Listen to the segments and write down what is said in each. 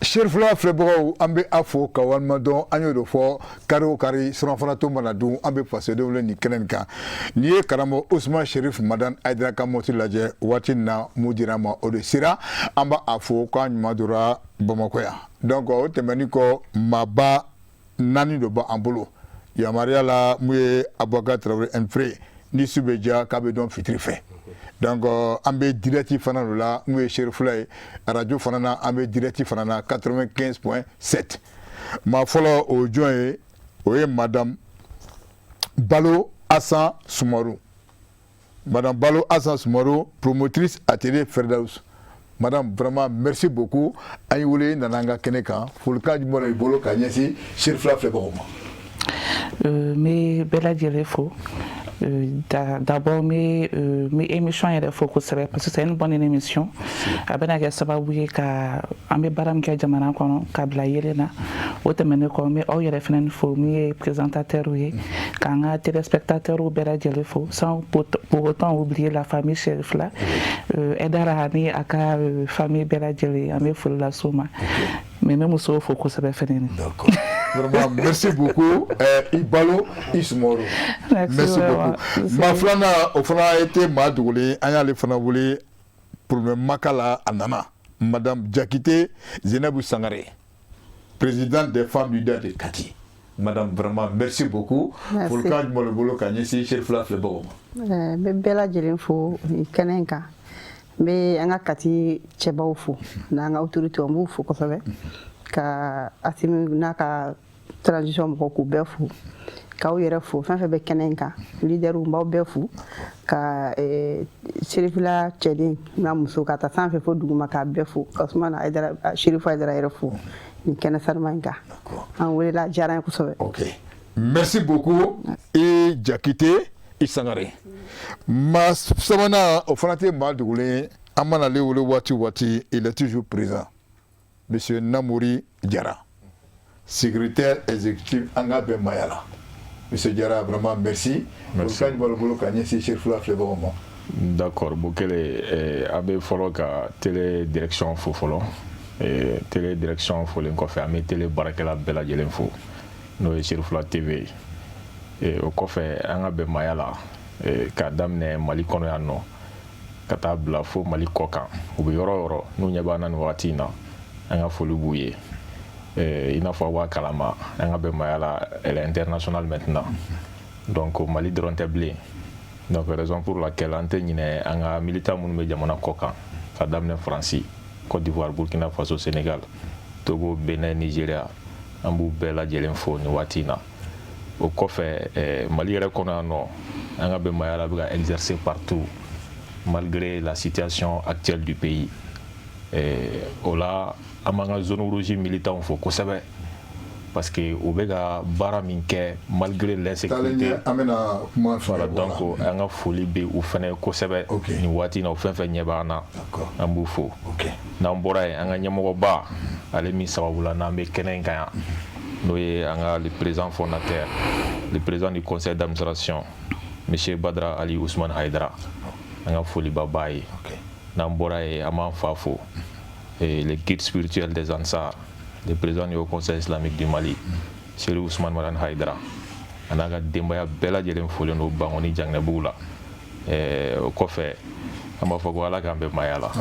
Sherifla Flebro ambe afo kawalmadon anyo fo karo kari suranfanato manadu ambe pasedole ni kenenka niye karamo Ousmane Cherif Madan Aidara kamoti laje watina mudirama ode sira amba afo kwa nymadura Bamakoya donc o temaniko maba nani do ba ambolo ya mariala muye Aboubacar Traoré Enfré ni subeja kabe don fitri fait. Donc, on est directif là, nous sommes radio fanana, on est directif fanana 95.7. Ma follow au joint, oui, Madame Balo Hassan Soumarou. Madame Balo Hassan Soumarou, promotrice atelier Ferdaus. Madame, vraiment, merci beaucoup. Aïoulé Nananga Keneka, Fulka du Moro Bolo Kanyesi, Sherifla Flebro. Mais Bella Dielefo. D'abord, mes émissions sont focus parce que c'est une bonne émission. Avec la sababu ka ambe baram kia jamana kono kabla yelena otemene ko me o yere fenen fo mi présentateur oui kanga téléspectateur ou bela jelefo sans pour autant oublier la famille Cherif là Aidara ni aka famille bela jele ambe fo la suma mais même so focus be fenen. D'accord. Vraiment, merci beaucoup. Ibalo Ismoro. Merci beaucoup. Ma flana, au fond, a été madoulé, a les fanaboulé pour le Makala Anana. Madame Diakité Zenabou Sangaré, présidente des femmes leaders de Kati. Madame, vraiment, merci beaucoup. Merci. Pour le cas de Molobolo Kanyesi, Sherifla Flebro. Mais Bella Jelinfo, Kanenka. Mais anga Kati Chebaufu, nanga autorité Omboufu, comme ça va. Ka asimi naka transition beaucoup befu ka uyere fu fa be kenenka leader umba befu ka Sherifla chedi na muso ka ta sanfe fo duguma ka befu Ousmane Aidara Sherifla Aidara refu ni kenesa manga en wele la jaran ko sobe. OK, merci beaucoup. Et Diakité Isangare ma samana au fanaté madoulé amana le wati il est toujours présent. Monsieur Namouri Diara, secrétaire exécutif Angabe Mayala. Monsieur Diara, vraiment merci. Merci. D'accord, Boukele Abe Foloka, télé direction Fofolo, télé direction Folenkofe, mais télé Barakela Bella Jelenfo, nous Sherifla TV. Au Kofe Angabe Mayala, Kadamne Malikono Yano, Katabla Fo Malikoka, Ubiyoro, Nunyabana Watina. Anga folu bouye il n'a pas wa kalama anga be mayala elle est internationale maintenant donc au Mali dron tablé donc raison pour laquelle antenne anga militant mun be jamana kokan kadamne France Côte d'Ivoire Burkina Faso Sénégal Togo Bénin Nigeria ambu bela jelenfo ni watina au kofe Mali reconnaît anga be mayala ba exercer partout malgré la situation actuelle du pays ola amanga zone rouge militant faut ko sabe parce que au bega bara minke malgré l'insécurité voilà donc anga folie be ou fene ko sabe ni wati na fen fen nyebana ambu fo na mbora anga nyamo ba ale mi sawula na me kenen kan noye anga le président fondateur le président du conseil d'administration monsieur Badra Ali Ousmane Aidara anga folie babaye na mbora e aman fafo et le guide spirituel des Ansar, le président du Conseil islamique du Mali, Cherif Ousmane Madan Haidara. Anaga dembaya bela jelen folio no bangoni jangne bula. Au kofe amba fogo ala gambe mayala.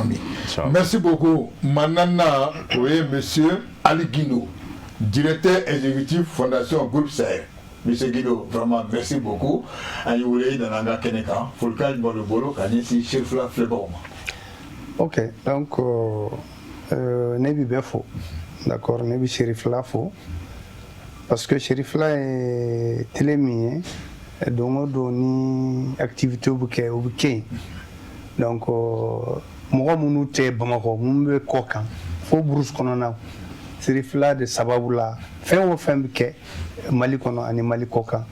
Merci beaucoup. Manana, oui, monsieur Ali Guino, directeur exécutif Fondation Groupe Sahel. Monsieur Guido, vraiment merci beaucoup. Ayoulé Nananga Keneka, Fulka Molobolo Kanyesi Sherifla Flebro. OK, donc Nebi Befo, d'accord, Nebi Sherifla fo, parce que Sherifla est télémié, donc ni activité au bouquet, donc moi mon outil Bamako, mon coquin, faut brusque qu'on a, Sherifla de Sababula, fait au fin bouquet, Malikono animali coquin,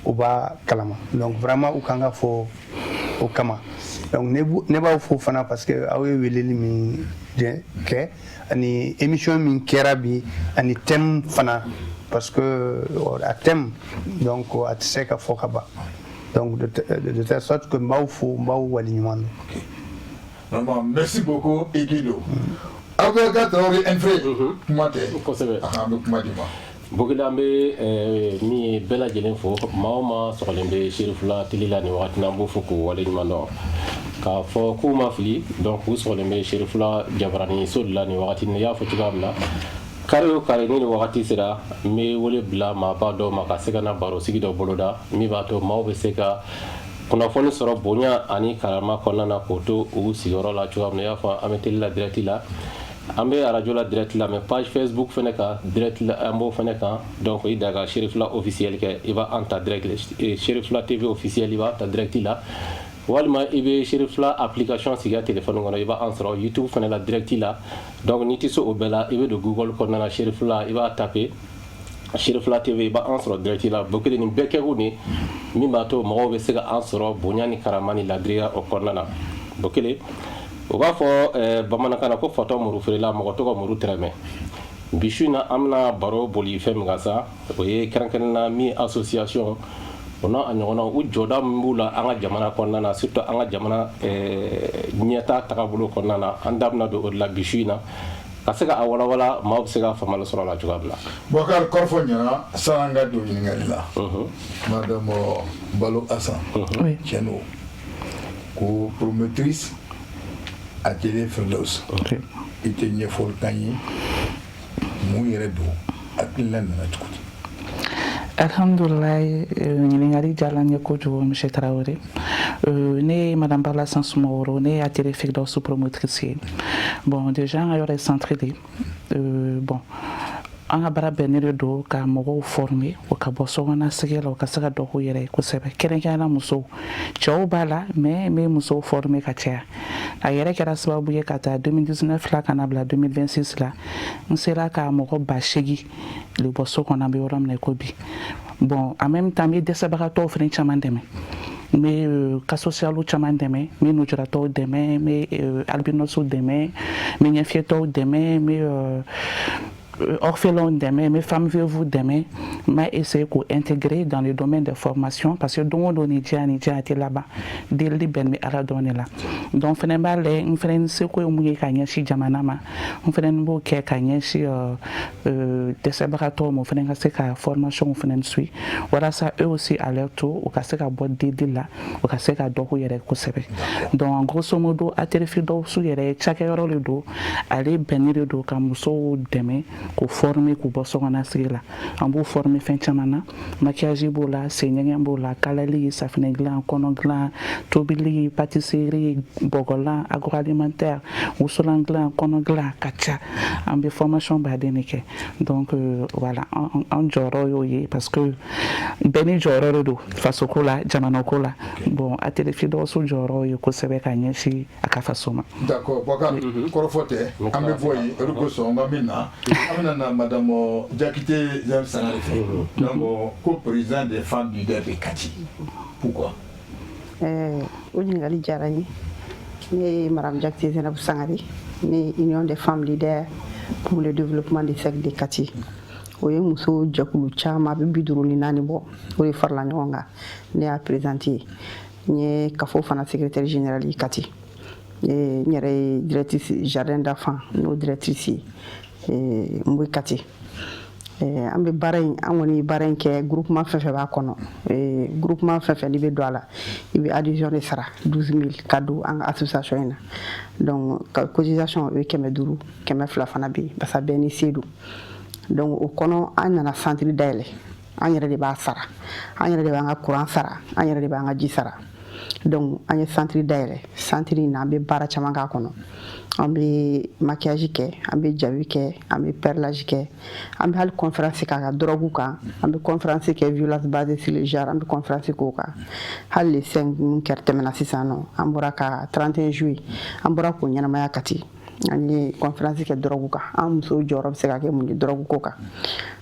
au bas Kalama, donc vraiment au Kanga fo au Kama. Donc ne pas fo fana parce que awe weleli mi ke ani émission min kerabi ani thème fana parce que a thème donc at seka fokaba donc de telle sorte que mbau fo mbau walignement. Vraiment merci beaucoup Egido. aw bɛ ka Traoré infré kuma tɛ kosɛbɛ an bɛ kuma di ma Bogida an bɛ min ye bɛɛ lajɛlen fo maa o maa sɔgɔlen bɛ Serifula télé la nin wagati na an b'o fo k'o waleɲuman dɔn k'a fɔ k'u ma fili donc u sɔgɔlen bɛ Serifula Jabarani so de la nin wagati ni y'a fɔ cogoya min na kare o kare ni nin wagati sera n bɛ wele bila maaba dɔw ma ka se ka na baro sigi dɔ boloda min b'a to maaw bɛ se ka kunnafoni sɔrɔ bonya ani karama kɔnɔna na k'o to u sigiyɔrɔ la cogoya min na i y'a fɔ an bɛ télé la direct la an bɛ radio la direct la mais page Facebook fɛnɛ kan direct la an b'o fɛnɛ kan donc i da ka Serifula officiel kɛ i b'a an ta direct Serifula TV officiel i b'a ta direct la walima i bɛ Serifula application sigi a téléphone kɔnɔ i b'a an sɔrɔ YouTube fɛnɛ la direct la donc n'i tɛ se o bɛɛ la i bɛ don Google kɔnɔna na Serifula i b'a taper Serifula TV i b'a an sɔrɔ direct la bo kelen nin bɛɛ kɛkun de min b'a to mɔgɔw bɛ se ka an sɔrɔ bonya ni karama ni ladiriya o kɔnɔna na bo kelen o b'a fɔ bamanankan na ko fatɔ muru feerela mɔgɔ tɔgɔ muru tɛrɛmɛ bi su in na an bɛna baro boli fɛn min kan sa o ye kɛrɛnkɛrɛnnenya min association o n'a a ɲɔgɔnna u jɔda min b'u la an ka jamana kɔnɔna na surtout an ka jamana ɲɛtaa tagabolo kɔnɔna na an da bɛna don o de la bi su in na ka se ka a walawala maaw bɛ se ka faamuyali sɔrɔ a la cogoya min na. Bokar kɔrɔfɔ ɲɛna san an ka don ɲininkali la madame Balo Hassan Tieno ko promotrice atelier Firdaus i tɛ ɲɛfɔli k'an ye mun yɛrɛ don hakilina nana cogo di. Alhamdulillah ɲininkali diyara n ye kojugu monsieur Traoré ne ye madame Balo Hassan Sumaworo ne ye atelier Firdaus promotrice ye bon déjà an ka yɔrɔ ye centre de bon an ka baara bɛnnen de don ka mɔgɔw former o ka bɔ sokɔnɔna sigi la o ka se ka dɔ k'u yɛrɛ ye kosɛbɛ kɛrɛnkɛrɛnnenya musow cɛw b'a la mais n bɛ musow former ka caya a yɛrɛ kɛra sababu ye ka taa 2019 la ka na bila 2026 la n sera ka mɔgɔ 80,000 le bɔ so kɔnɔ an bɛ yɔrɔ min na ko bi bon en même temps n bɛ dɛsɛbagatɔw fana caman dɛmɛ n bɛ cas sociaux caman dɛmɛ n bɛ nujuratɔw dɛmɛ n bɛ albinosiw dɛmɛ n bɛ ɲɛfiyɛtɔw dɛmɛ n bɛ orphelins dɛmɛ, mes femmes veuves dɛmɛ, m'a essayé k'o intégrer dans le domaine de formation parce que don o don ni diya tɛ laban delili bɛn bɛ ala dɔn de la donc fɛnɛ b'a lajɛ n fɛnɛ seko ye mun ye ka ɲɛsin jamana ma n fɛnɛ b'o kɛ ka ɲɛsin dɛsɛbagatɔw ma o fɛnɛ ka se ka formation fɛnɛ suit walasa eux aussi à leur tour u ka se ka bɔ delili la u ka se ka dɔ k'u yɛrɛ kosɛbɛ donc en grosso modo atelier Firdaus yɛrɛ cakɛyɔrɔ de don ale bɛnnen de don ka musow dɛmɛ k'u former k'u bɔ sokɔnɔ sigi la an b'u former fɛn caman na maquillage b'o la senɲɛgɛn b'o la kalali safinɛ dilan kɔnɔ dilan tobili pâtisserie bɔgɔlan agroalimentaire wusulan dilan kɔnɔ dilan ka ca an bɛ formation baden de kɛ donc voilà an jɔyɔrɔ y'o ye parce que bɛɛ ni jɔyɔrɔ de don fasoko la jamanako la bon atelier Firdaus jɔyɔrɔ ye kosɛbɛ ka ɲɛsin a ka faso ma. D'accord Bokar kɔrɔfɔ tɛ an bɛ bɔ yen o de kosɔn n ka min na an bɛna na madame Jakite Sangare fɛ donc ko président des femmes leaders de Kati pourquoi. O ɲininkali diyara n ye ne ye madame Jakite Sangare ne union des femmes leaders pour le développement des sectes de Kati o ye muso jɛkulu caman a bɛ 54 bɔ o de farala ɲɔgɔn kan ne y'a présenté n ye kafo fana secrétaire général ye Kati n yɛrɛ ye directrice jardin d'enfants n'o directrice ye n bɛ Kati an bɛ baara in an kɔni ye baara in kɛ groupement fɛn fɛn b'a kɔnɔ groupement fɛn fɛn n'i bɛ don a la i bɛ adhésion de sara 12,000 ka don an ka association in na donc cotisation o ye 500 200 fana bɛ yen basa bɛɛ ni se don donc o kɔnɔ an nana centre dayɛlɛ an yɛrɛ de b'a sara an yɛrɛ de b'an ka courant sara an yɛrɛ de b'an ka ji sara donc an ye centre dayɛlɛ centre in na an bɛ baara caman k'a kɔnɔ an bɛ maquillage kɛ an bɛ jabi kɛ an bɛ perlage kɛ an bɛ hali conférence k'a ka drogue kan an bɛ conférence kɛ violence basée sur le genre an bɛ conférence k'o kan hali le 5 min kɛra tɛmɛna sisan nɔ an bɔra ka 31 juillet an bɔra k'o ɲɛnamaya Kati an ye conférence kɛ drogue kan an musow jɔyɔrɔ bɛ se ka kɛ mun ye drogue ko kan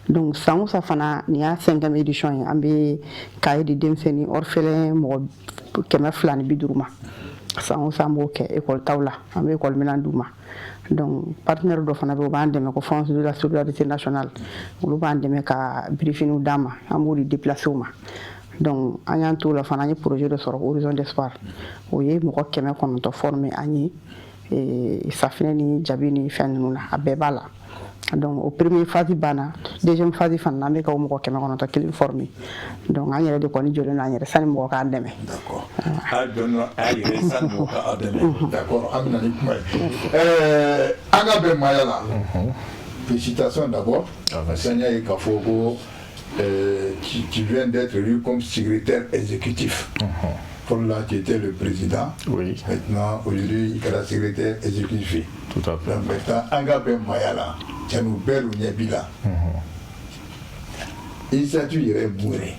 donc san o san fana nin y'a 5e édition ye an bɛ cahier de denmisɛnnin orphelin mɔgɔ 250 ma san o san b'o kɛ école taw la an bɛ école minɛn d'u ma donc partenaire dɔ fana bɛ yen o b'an dɛmɛ ko fonds de la solidarité nationale olu b'an dɛmɛ ka briefing d'an ma an b'o de déplacer o ma donc an y'an t'o la fana an ye projet dɔ sɔrɔ horizon d'espoir o ye mɔgɔ 900 former an ye safinɛ ni jabi ni fɛn ninnu na a bɛɛ b'a la donc o premier phase banna deuxième phase fana an bɛ ka o mɔgɔ 900 kelen former donc an yɛrɛ de kɔni jɔlen an yɛrɛ sani mɔgɔ k'an dɛmɛ. D'accord. A jɔlen a yɛrɛ sani mɔgɔ k'an dɛmɛ. D'accord. An bɛna ni kuma ye. An ka bɛn maaya la. Félicitations d'abord. Parce que ye k'a fɔ ko tu viens d'être élu comme secrétaire exécutif. Pour là, tu étais le président. Oui. Maintenant, aujourd'hui, il est le secrétaire exécutif. Tout à fait. Donc, maintenant, Angabé Mayala, tu nous belle ou Nyabila. Il s'agit de mourir.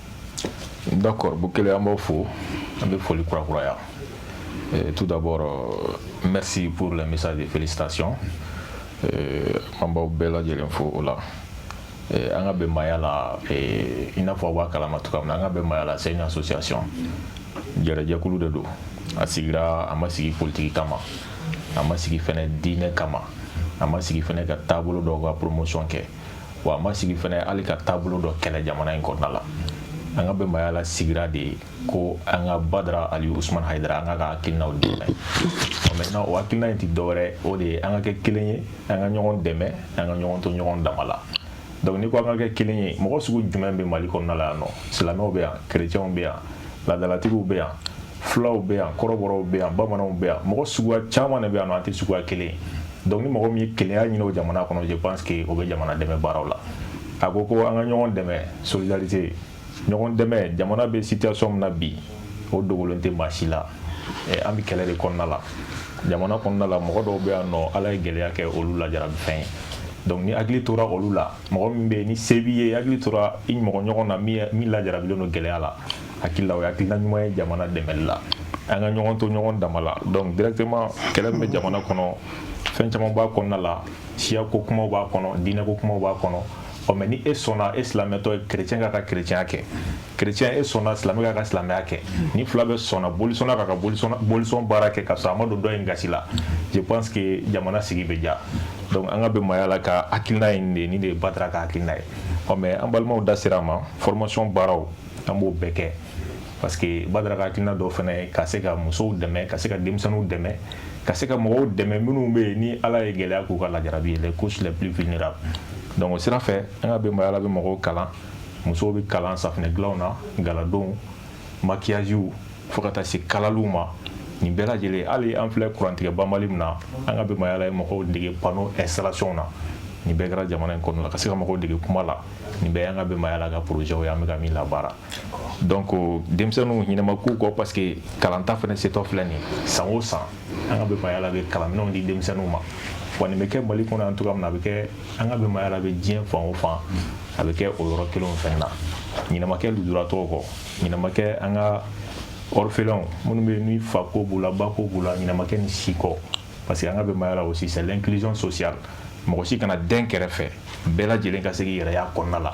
D'accord, Boukele Ambofo, Ambefoli Kourakouaya. Tout d'abord, merci pour le message de félicitations. Mamba Bella Djelenfo, Ola. Angabé Mayala, il n'a pas voir Kalamatuka, Angabé Mayala, c'est une association. Jɛkulu de don a sigira a ma sigi politique kama a ma sigi fɛnɛ diinɛ kama a ma sigi fɛnɛ ka taabolo dɔ ka promotion kɛ wa a ma sigi fɛnɛ hali ka taabolo dɔ kɛlɛ jamana in kɔnɔna la an ka bɛnbaya la sigira de ko an ka Badara Aliyu Usman Hayidara an ka hakilinaw dɛmɛ maintenant o hakilina in ti dɔwɛrɛ o de ye an ka kɛ kelen ye an ka ɲɔgɔn dɛmɛ an ka ɲɔgɔn to ɲɔgɔn dama la donc ni ko an ka kɛ kelen ye mɔgɔ sugu jumɛn bɛ Mali kɔnɔna la yan nɔ silamɛw bɛ yan chrétiens bɛ yan laadalatigiw bɛ yan fulaw bɛ yan kɔrɔbɔrɔw bɛ yan bamananw bɛ yan mɔgɔ suguya caman de bɛ yan nɔ an tɛ suguya kelen donc ni mɔgɔ min ye kelenya ɲini o jamana kɔnɔ je pense que o bɛ jamana dɛmɛ baaraw la a ko ko an ka ɲɔgɔn dɛmɛ solidarité ɲɔgɔn dɛmɛ jamana bɛ situation min na bi o dogolen tɛ maa si la an bɛ kɛlɛ de kɔnɔna la jamana kɔnɔna la mɔgɔ dɔw bɛ yan nɔ ala ye gɛlɛya kɛ olu la jarabifɛn ye donc ni hakili tora olu la mɔgɔ min bɛ yen ni se b'i ye hakili tora i mɔgɔ ɲɔgɔn na min lajarabilen don gɛlɛya la hakili la o hakilina ɲuman ye jamana dɛmɛli la an ka ɲɔgɔn to ɲɔgɔn dama la donc directement kɛlɛ min bɛ jamana kɔnɔ fɛn caman b'a kɔnɔna la siya ko kumaw b'a kɔnɔ diinɛ ko kumaw b'a kɔnɔ mais ni e sɔnna e silamɛtɔ ye chrétien k'a ka chrétienya kɛ chrétien e sɔnna silamɛ k'a ka silamɛya kɛ ni fila bɛ sɔnna bolisɔnna k'a ka bolisɔn baara kɛ ka sɔrɔ a ma don dɔ in gasi la je pense que jamana sigi bɛ ja donc an ka bɛnbaya la ka hakilina in de ni de ye Badara ka hakilina ye mais an balimaw da sera a ma formation baaraw an b'o bɛɛ kɛ parce que Badara ka hakilina dɔ fana ye ka se ka musow dɛmɛ ka se ka denmisɛnninw dɛmɛ ka se ka mɔgɔw dɛmɛ minnu bɛ yen ni ala ye gɛlɛya k'u ka lajarabi ye les couches les plus vulnérables donc o sira fɛ an ka bɛnbaya la bɛ mɔgɔw kalan musow bɛ kalan safinɛ dilanw na galadonw makiyajiw fo ka taa se kalaliw ma nin bɛɛ lajɛlen hali an filɛ kurantigɛ banbali min na an ka bɛnbaya la ye mɔgɔw dege panneau installation na nin bɛɛ kɛra jamana in kɔnɔna la ka se ka mɔgɔw dege kuma la nin bɛɛ y'an ka bɛnbaya la ka projet ye an bɛ ka min labaara donc denmisɛnninw ɲinɛma k'u kɔ parce que kalanta fana setɔ filɛ nin san o san an ka bɛnbaya la bɛ kalanminɛnw di denmisɛnninw ma wa nin bɛ kɛ Mali kɔnɔ yan cogoya min na a bɛ kɛ an ka bɛnbaya la bɛ diɲɛ fan o fan a bɛ kɛ o yɔrɔ kelenw fɛnɛ na ɲinɛma kɛ lujuratɔw kɔ ɲinɛma kɛ an ka orphelins minnu bɛ ni fa ko b'u la ba ko b'u la ɲinɛma kɛ ni si kɔ parce que an ka bɛnbaya la aussi c'est l'inclusion sociale mɔgɔ si kana den kɛrɛfɛ bɛɛ lajɛlen ka se k'i yɛrɛ y'a kɔnɔna la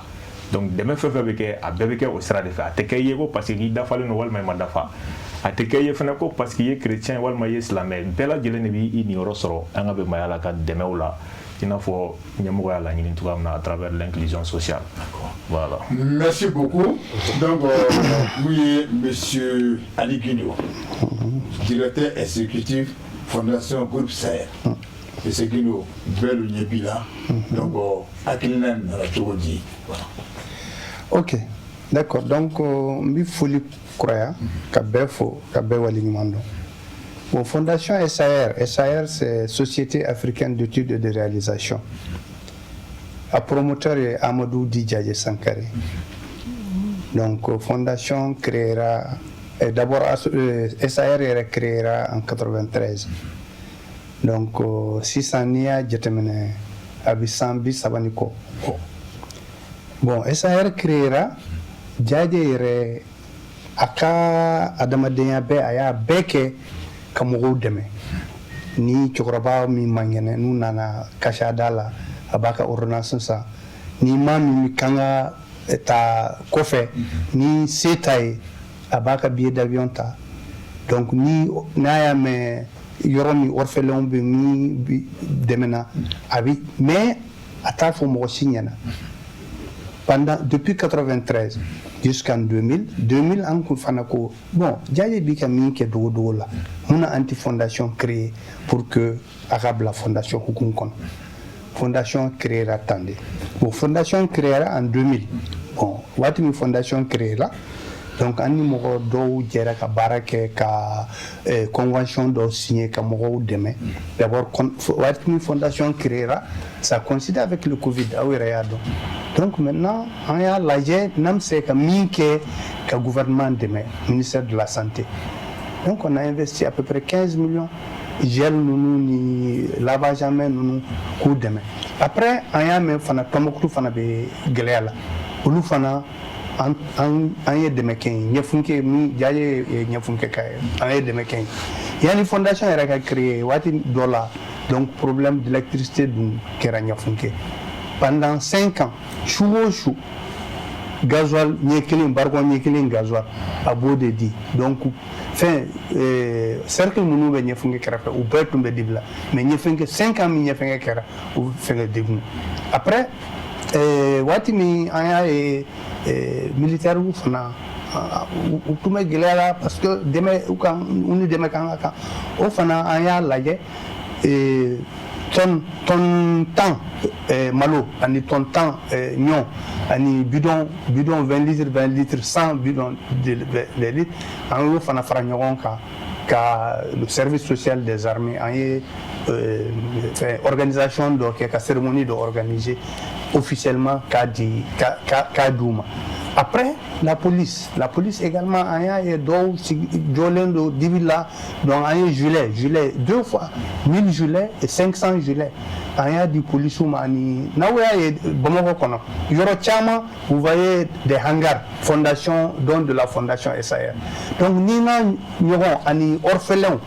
donc dɛmɛ fɛn fɛn bɛ kɛ a bɛɛ bɛ kɛ o sira de fɛ a tɛ kɛ i ye ko parce que k'i dafalen don walima i ma dafa a tɛ kɛ i ye fana ko parce que i ye chrétien walima i ye silamɛ bɛɛ lajɛlen de b'i niyɔrɔ sɔrɔ an ka bɛnbaya la ka dɛmɛw la i n'a fɔ ɲɛmɔgɔ y'a laɲini cogoya min na à travers l'inclusion sociale voilà. Merci beaucoup. Donc oui, monsieur Ali Guido, directeur exécutif Fondation Groupe Sahel. Monsieur Guido, belle Nyebila. Donc hakilina na cogo di. Ok, d'accord. Donc mi foli kuraya ka bɛɛ fo ka bɛɛ waleɲuman dɔn. Bon, Fondation SAR, SAR c'est Société africaine d'études et de réalisation. A promoteur est Amadou Djadje Sankare. Donc Fondation créera, d'abord SAR créera en 93. Donc Sisania Djetemene Abisambi Sabaniko. Bon, SAR créera Djadje Aka Adamadenya Be Aya Beke ka mɔgɔw dɛmɛ ni cɛkɔrɔba min man kɛnɛ n'u nana kasada la a b'a ka ordonnance san ni maa min kan ka ta kɔfɛ ni se t'a ye a b'a ka billet d'avion ta donc ni n'a y'a mɛn yɔrɔ min orphelin bɛ min dɛmɛna a bi mais a t'a fɔ mɔgɔ si ɲɛna depuis 93 jusqu'en 2000. 2000, on fanako. Bon, Djaye Bika Minke Dogo là. On a anti-fondation créée pour que Arabe la fondation Hukunkon. Fondation créera attendez. Bon, fondation créera en 2000. Bon, Watimi fondation créera. Donc, on numéro d'eau, ka barake, ka convention d'eau signée, ka moro demain. D'abord, Watimi fondation créera, ça coïncide avec le Covid. Donc, maintenant, on a l'agé, nam c'est ka minke, ka gouvernement demain, ministère de la Santé. Donc, on a investi à peu près 15 millions. Gel nous ni lavage à main nous coup demain. Après, on a même fana tomoklu fana be gelala. Ulu fana an ye dɛmɛ kɛ n ye ɲɛfunke min ja ye ɲɛfunke ka ye an ye dɛmɛ kɛ n yanni fondation yɛrɛ ka créer waati dɔ la donc problème d'électricité dun kɛra ɲɛfunke pendant 5 ans su o su gasoil ɲɛ kelen barikon ɲɛ kelen gasoil a b'o de di donc fɛn cercle minnu bɛ ɲɛfunke kɛrɛfɛ u bɛɛ tun bɛ dibi la mais ɲɛfunke 5 ans min ɲɛfɛnkɛ kɛra u fɛnkɛ degun après waati min an y'a ye militaire fana u tun bɛ gɛlɛya la parce que dɛmɛ u kan u ni dɛmɛ kan ka kan o fana an y'a lajɛ ton 10 malo ani ton 10 ɲɔ ani bidon 20 litres 100 bidon de litres an y'o fana fara ɲɔgɔn kan ka le service social des armées an ye organisation dɔ kɛ ka cérémonie dɔ organiser officiellement k'a d'u ma. Après, la police également, il y a deux jolens de Dibila, donc il y a gilet, 2 fois, 1000 gilets et 500 gilets. Il y a du police humani. Now vous voyez des hangars, fondation, dont de la fondation SAR. Donc, nous avons orphelins.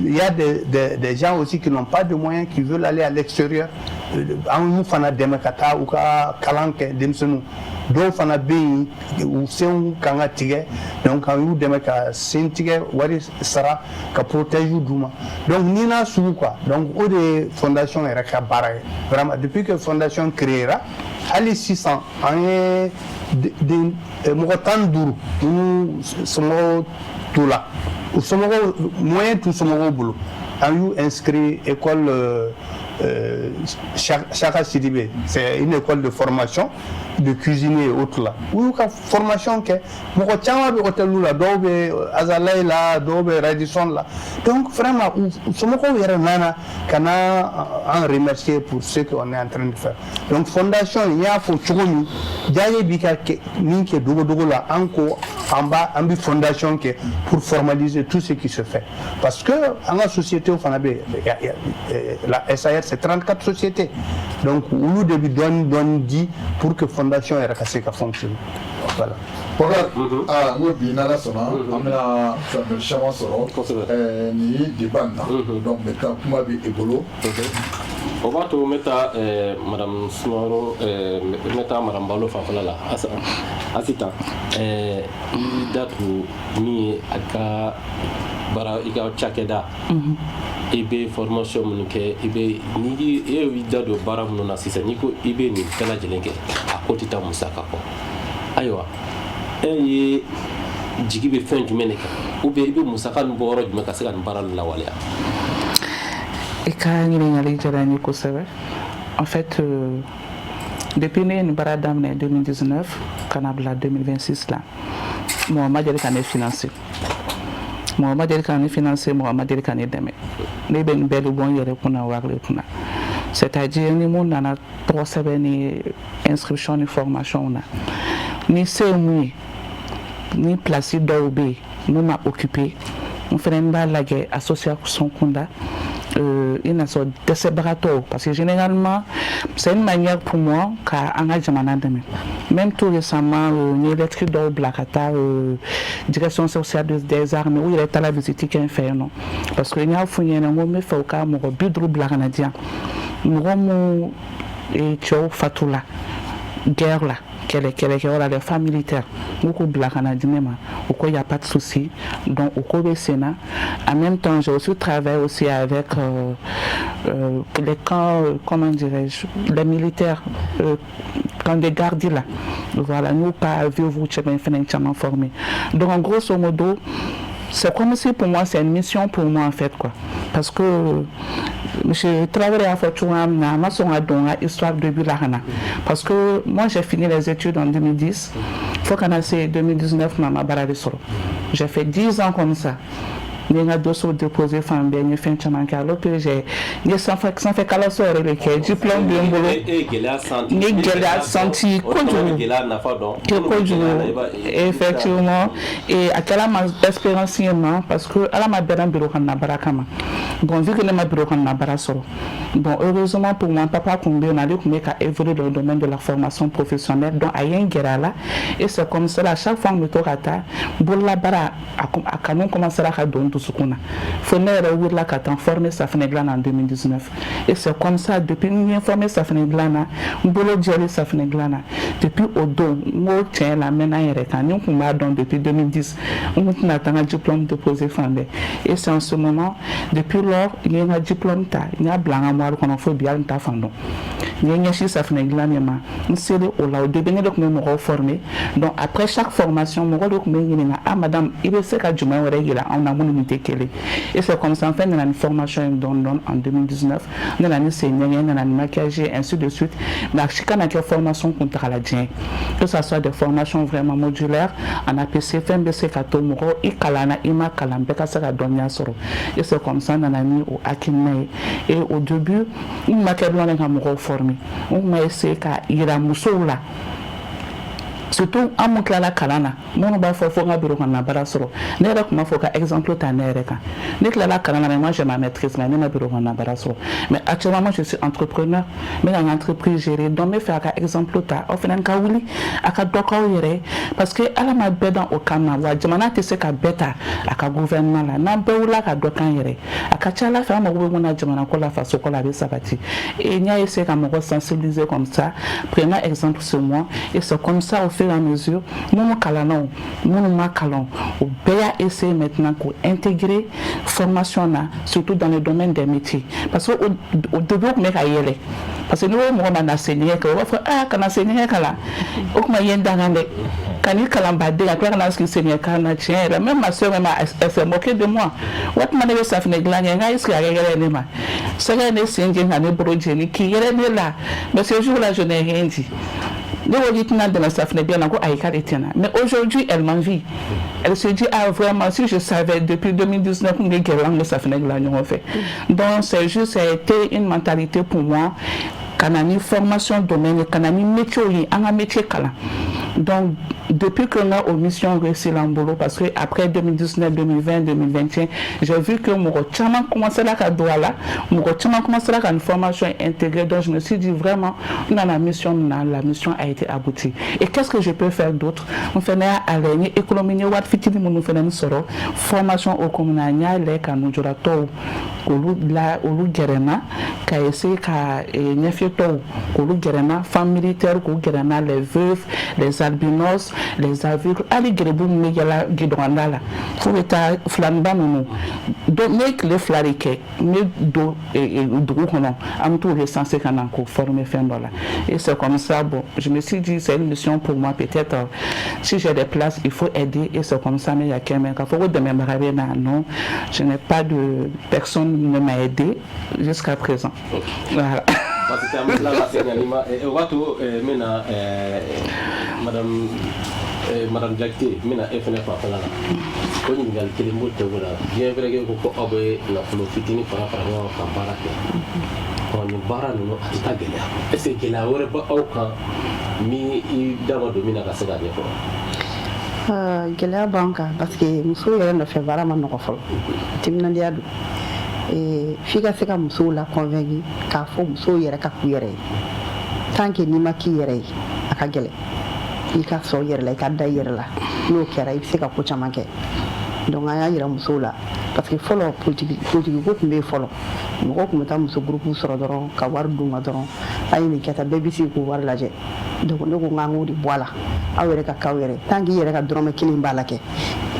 Il y a des gens aussi qui n'ont pas de moyens, qui veulent aller à l'extérieur. Nous fana demakata ou ka kalanke demsenu do fana be ou sen kanga tige donc quand nous demaka sentige wari sara ka protéger duma donc nina sou quoi donc au de fondation era ka bara vraiment depuis que fondation créera ali 600 en de motan duru nous sommes tout là ou sommes moyen tout sommes boulot a inscrit école Chaka Sidibé, c'est une école de formation de cuisinier et autres là. Où il y a formation que beaucoup de gens ont hôtel là, d'autres Azalay là, d'autres Radisson là. Donc vraiment, ce moment où il y a nana, qu'on a en remercier pour ce qu'on est en train de faire. Donc fondation, il y a pour Tchoukouni, Diaye Bika Minke Dogo là, encore en bas, en bas fondation pour formaliser tout ce qui se fait. Parce que dans la société au Fanabé, la SAR c'est 34 sociétés. Donc, nous devons dire pour que la fondation ait cassé qu'à fonctionner. Voilà. Voilà. Nous binala sona, amena famille chama soro, ni dibanda. Donc maintenant, comment bi ebolo. On va tout mettre Madame Smaro, mettre Madame Balo Fafala, Asita. Datu ni aka bara ika chakeda. Ibe formation mun ke ibe ni e wida do bara mun na sisa ni ko ibe ni kala jelenge a koti ta musaka ko aywa e jigi be fen jumene ka ou be ibe musaka no boro jume ka se kan bara la wala e ka ni ngali jarani ko sebe en fait depuis né ni bara damne 2019 kanabla 2026 là moi ma jere kan financé Mohamed El Kani financé Mohamed El Kani deme ne ben belu bon yere kuna wagle kuna c'est-à-dire ni mon nana procéder ni inscription ni formation na ni semi ni place d'OB nous m'a occupé on fait une balle la association kunda une sorte de séparateur parce que généralement c'est une manière pour moi qu'à engagement même tout récemment ni l'électrique de Blacata direction sociale des armées où il est à la visite qui est fait non parce que il y a fouillé un mot mais faut qu'à mon bidrou Blacanadia mon et Tchou Fatoula guerre là les femmes militaires beaucoup de la Canadienne il n'y a pas de souci donc au cours du Sénat en même temps j'ai aussi travaillé aussi avec les camps comment dirais-je les militaires quand des gardes là voilà nous pas vu vous financièrement formés donc en grosso modo c'est comme si pour moi c'est une mission pour moi en fait quoi parce que je travaille à Fortuna ma histoire de Bulahana parce que moi j'ai fini les études en 2010 faut qu'on a c'est 2019 maman barade solo j'ai fait 10 ans comme ça j'ai un dossier déposé femme bien j'ai fait un chemin car l'autre j'ai sans fait qu'à la soirée le diplôme de boulot et senti effectivement et à quelle expérience parce que à la ma belle bureau na barakama bon vu que ma bureau na barasoro bon heureusement pour mon papa combien on a dit qu'on évolué dans le domaine de la formation professionnelle donc à Yengera là et c'est comme ça à chaque fois que me torata bolla bara à canon commencer à donner tout ce qu'on a faut ne la qu'à former sa fenêtre en 2019 et c'est comme ça depuis nous informer sa fenêtre là boulot dialogue sa fenêtre là depuis au dos moi tiens la maintenant nous qu'on m'a donné depuis 2010 on attend un diplôme déposé fondé et c'est en ce moment depuis lors il y a un diplôme ta il y a blanc à moi qu'on faut bien ta fondon il y a une sa fenêtre là même c'est au là au début donc me reformer donc après chaque formation me donc me ah madame il est que du moins là on a mon unité et c'est comme ça en fait on a une formation en 2019 on a enseigné on a maquillage ainsi de suite mais à chaque année formation contre la dien que ça soit des formations vraiment modulaires en APC FMBC Katomoro et Kalana Ima Kalambeka ça donner soro et c'est comme ça on a mis au Akimé et au début on m'a qu'à blanc on m'a formé on m'a essayé qu'à ira musoula surtout à mon clan la kalana mon ba fo nga bureau na barasoro ne rek ma fo ka exemple ta ne rek ne clan la kalana mais moi j'ai ma maîtrise mais na bureau na barasoro mais actuellement je suis entrepreneur mais dans l'entreprise gérée donc me faire ka exemple ta ofenen ka wuli aka doko yere parce que ala ma bedan au kama wa jamana te se ka beta aka gouvernement la na bewula ka dokan yere aka chala fa ma wo na jamana ko la fa so ko la be sabati et nya essayer ka mo sensibiliser comme ça prenons exemple sur moi et c'est comme ça au fur et à mesure mon calano mon macalon au bien essayer maintenant pour intégrer formation là surtout dans le domaine des métiers parce que au début on met à y aller parce que nous on a enseigné que on va ah quand enseigner kala au ma yenda ngande quand il calambade à quoi on a ce qui seigneur kana tient même ma sœur elle s'est moquée de moi what man ça fait glania ngai ce qui a réglé ma ça ne seigneur ngane broje qui yele là mais ce jour là je n'ai rien dit. Mais aujourd'hui, elle m'envie. Elle se dit, ah vraiment, si je savais depuis 2019, donc c'est juste, ça a été une mentalité pour moi. Kanani formation domaine, kanani métier, un métier kala. Donc depuis qu'on a aux missions réussi l'embolo parce que après 2019, 2020, 2021, j'ai vu que mon chama commencé là à Douala, mon chama commencé là à une formation intégrée. Donc je me suis dit vraiment, la mission a été aboutie. Et qu'est-ce que je peux faire d'autre? On fait à l'aligner économie, what fitini mon fait une soro formation au communania les canoujola to, là au Gerena, qui a essayé qu'à Nefieto, au Gerena, femme militaire, au Gerena, les veuves, les albinos, les aveugles, ali grebu megala gidonala. Faut être flamba mono. Donc les flarike, mais do et do non, am tout les censé qu'on a formé fin là. Et c'est comme ça bon, je me suis dit c'est une mission pour moi peut-être si j'ai des places, il faut aider et c'est comme ça mais il y a quelqu'un qui faut de même non, je n'ai pas de personne qui m'a aidé jusqu'à présent. Voilà. Madame Jacté, mina FNF a falala. Ko ni ngal kelimbo te wala. Bien vrai que ko abe la folo fitini para no kampara ke. Ko ni bara no atita gele. Est-ce que la wore ba au kan mi dama do mina ka sega ne ko. Gele banka parce que muso yere no fe bara man no fol. Timna diadu. Et figa seka muso la convaincu ka fo muso yere ka ku yere. Tant que ni maki yere aka gele. Il ka so yere la ka da yere la no kera il seka ko chamake donc aya yira muso la parce que folo politique ko kumbe folo mo ko kuma ta muso groupe soro doron ka war dunga doron a ye nin kɛ tan bɛɛ bɛ sigi k'o wari lajɛ donc ne ko n k'an k'o de bɔ a la aw yɛrɛ ka k'aw yɛrɛ tant que i yɛrɛ ka dɔrɔmɛ kelen b'a la kɛ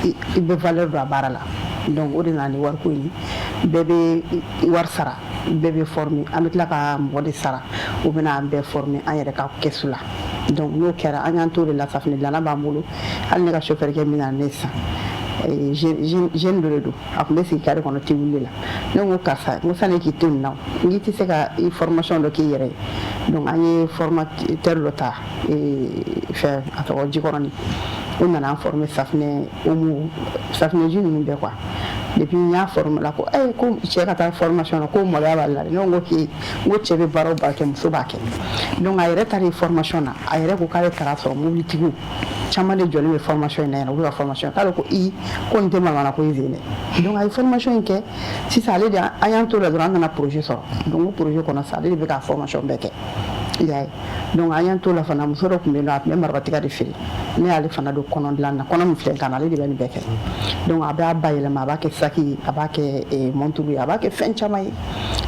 i bɛ valeur don a baara la donc o de nana ni wariko ye bɛɛ bɛ wari sara bɛɛ bɛ former an bɛ tila ka mɔgɔ de sara u bɛna an bɛɛ former an yɛrɛ ka kɛsu la donc n'o kɛra an y'an to de la safinɛ dilanna b'an bolo hali ne ka chauffeur kɛ min na ne san jeune dɔ de don a tun bɛ sigi kare kɔnɔ tɛ wuli la ne ko karisa n ko sani k'i to nin na n'i tɛ se ka formation dɔ k'i yɛrɛ ye donc an ye formateur dɔ ta fɛn a tɔgɔ Jikɔrɔni o nana an former safinɛ omo safinɛji ninnu bɛɛ quoi depuis n y'a former la ko ko cɛ ka taa formation na ko maloya b'ale la ne ko k'e n ko cɛ bɛ baara o baara kɛ muso b'a kɛ donc a yɛrɛ taara formation na a yɛrɛ ko k'ale taara sɔrɔ mobilitigiw caman de jɔlen bɛ formation in na yen u bɛ ka formation k'ale ko ko nin tɛ mamana ko ye zen dɛ donc a ye formation in kɛ sisan ale de an y'an to la dɔrɔn an nana projet sɔrɔ donc o projet kɔnɔ sisan ale de bɛ ka formation bɛɛ kɛ i y'a ye donc an y'an to la fana muso dɔ tun bɛ yen nɔ a tun bɛ marabatiga de feere ne y'ale fana don kɔnɔ dilan na kɔnɔ min filɛ kan ale de bɛ nin bɛɛ kɛ donc a b'a bayɛlɛma a b'a kɛ saki a b'a kɛ monturu ye a b'a kɛ fɛn caman ye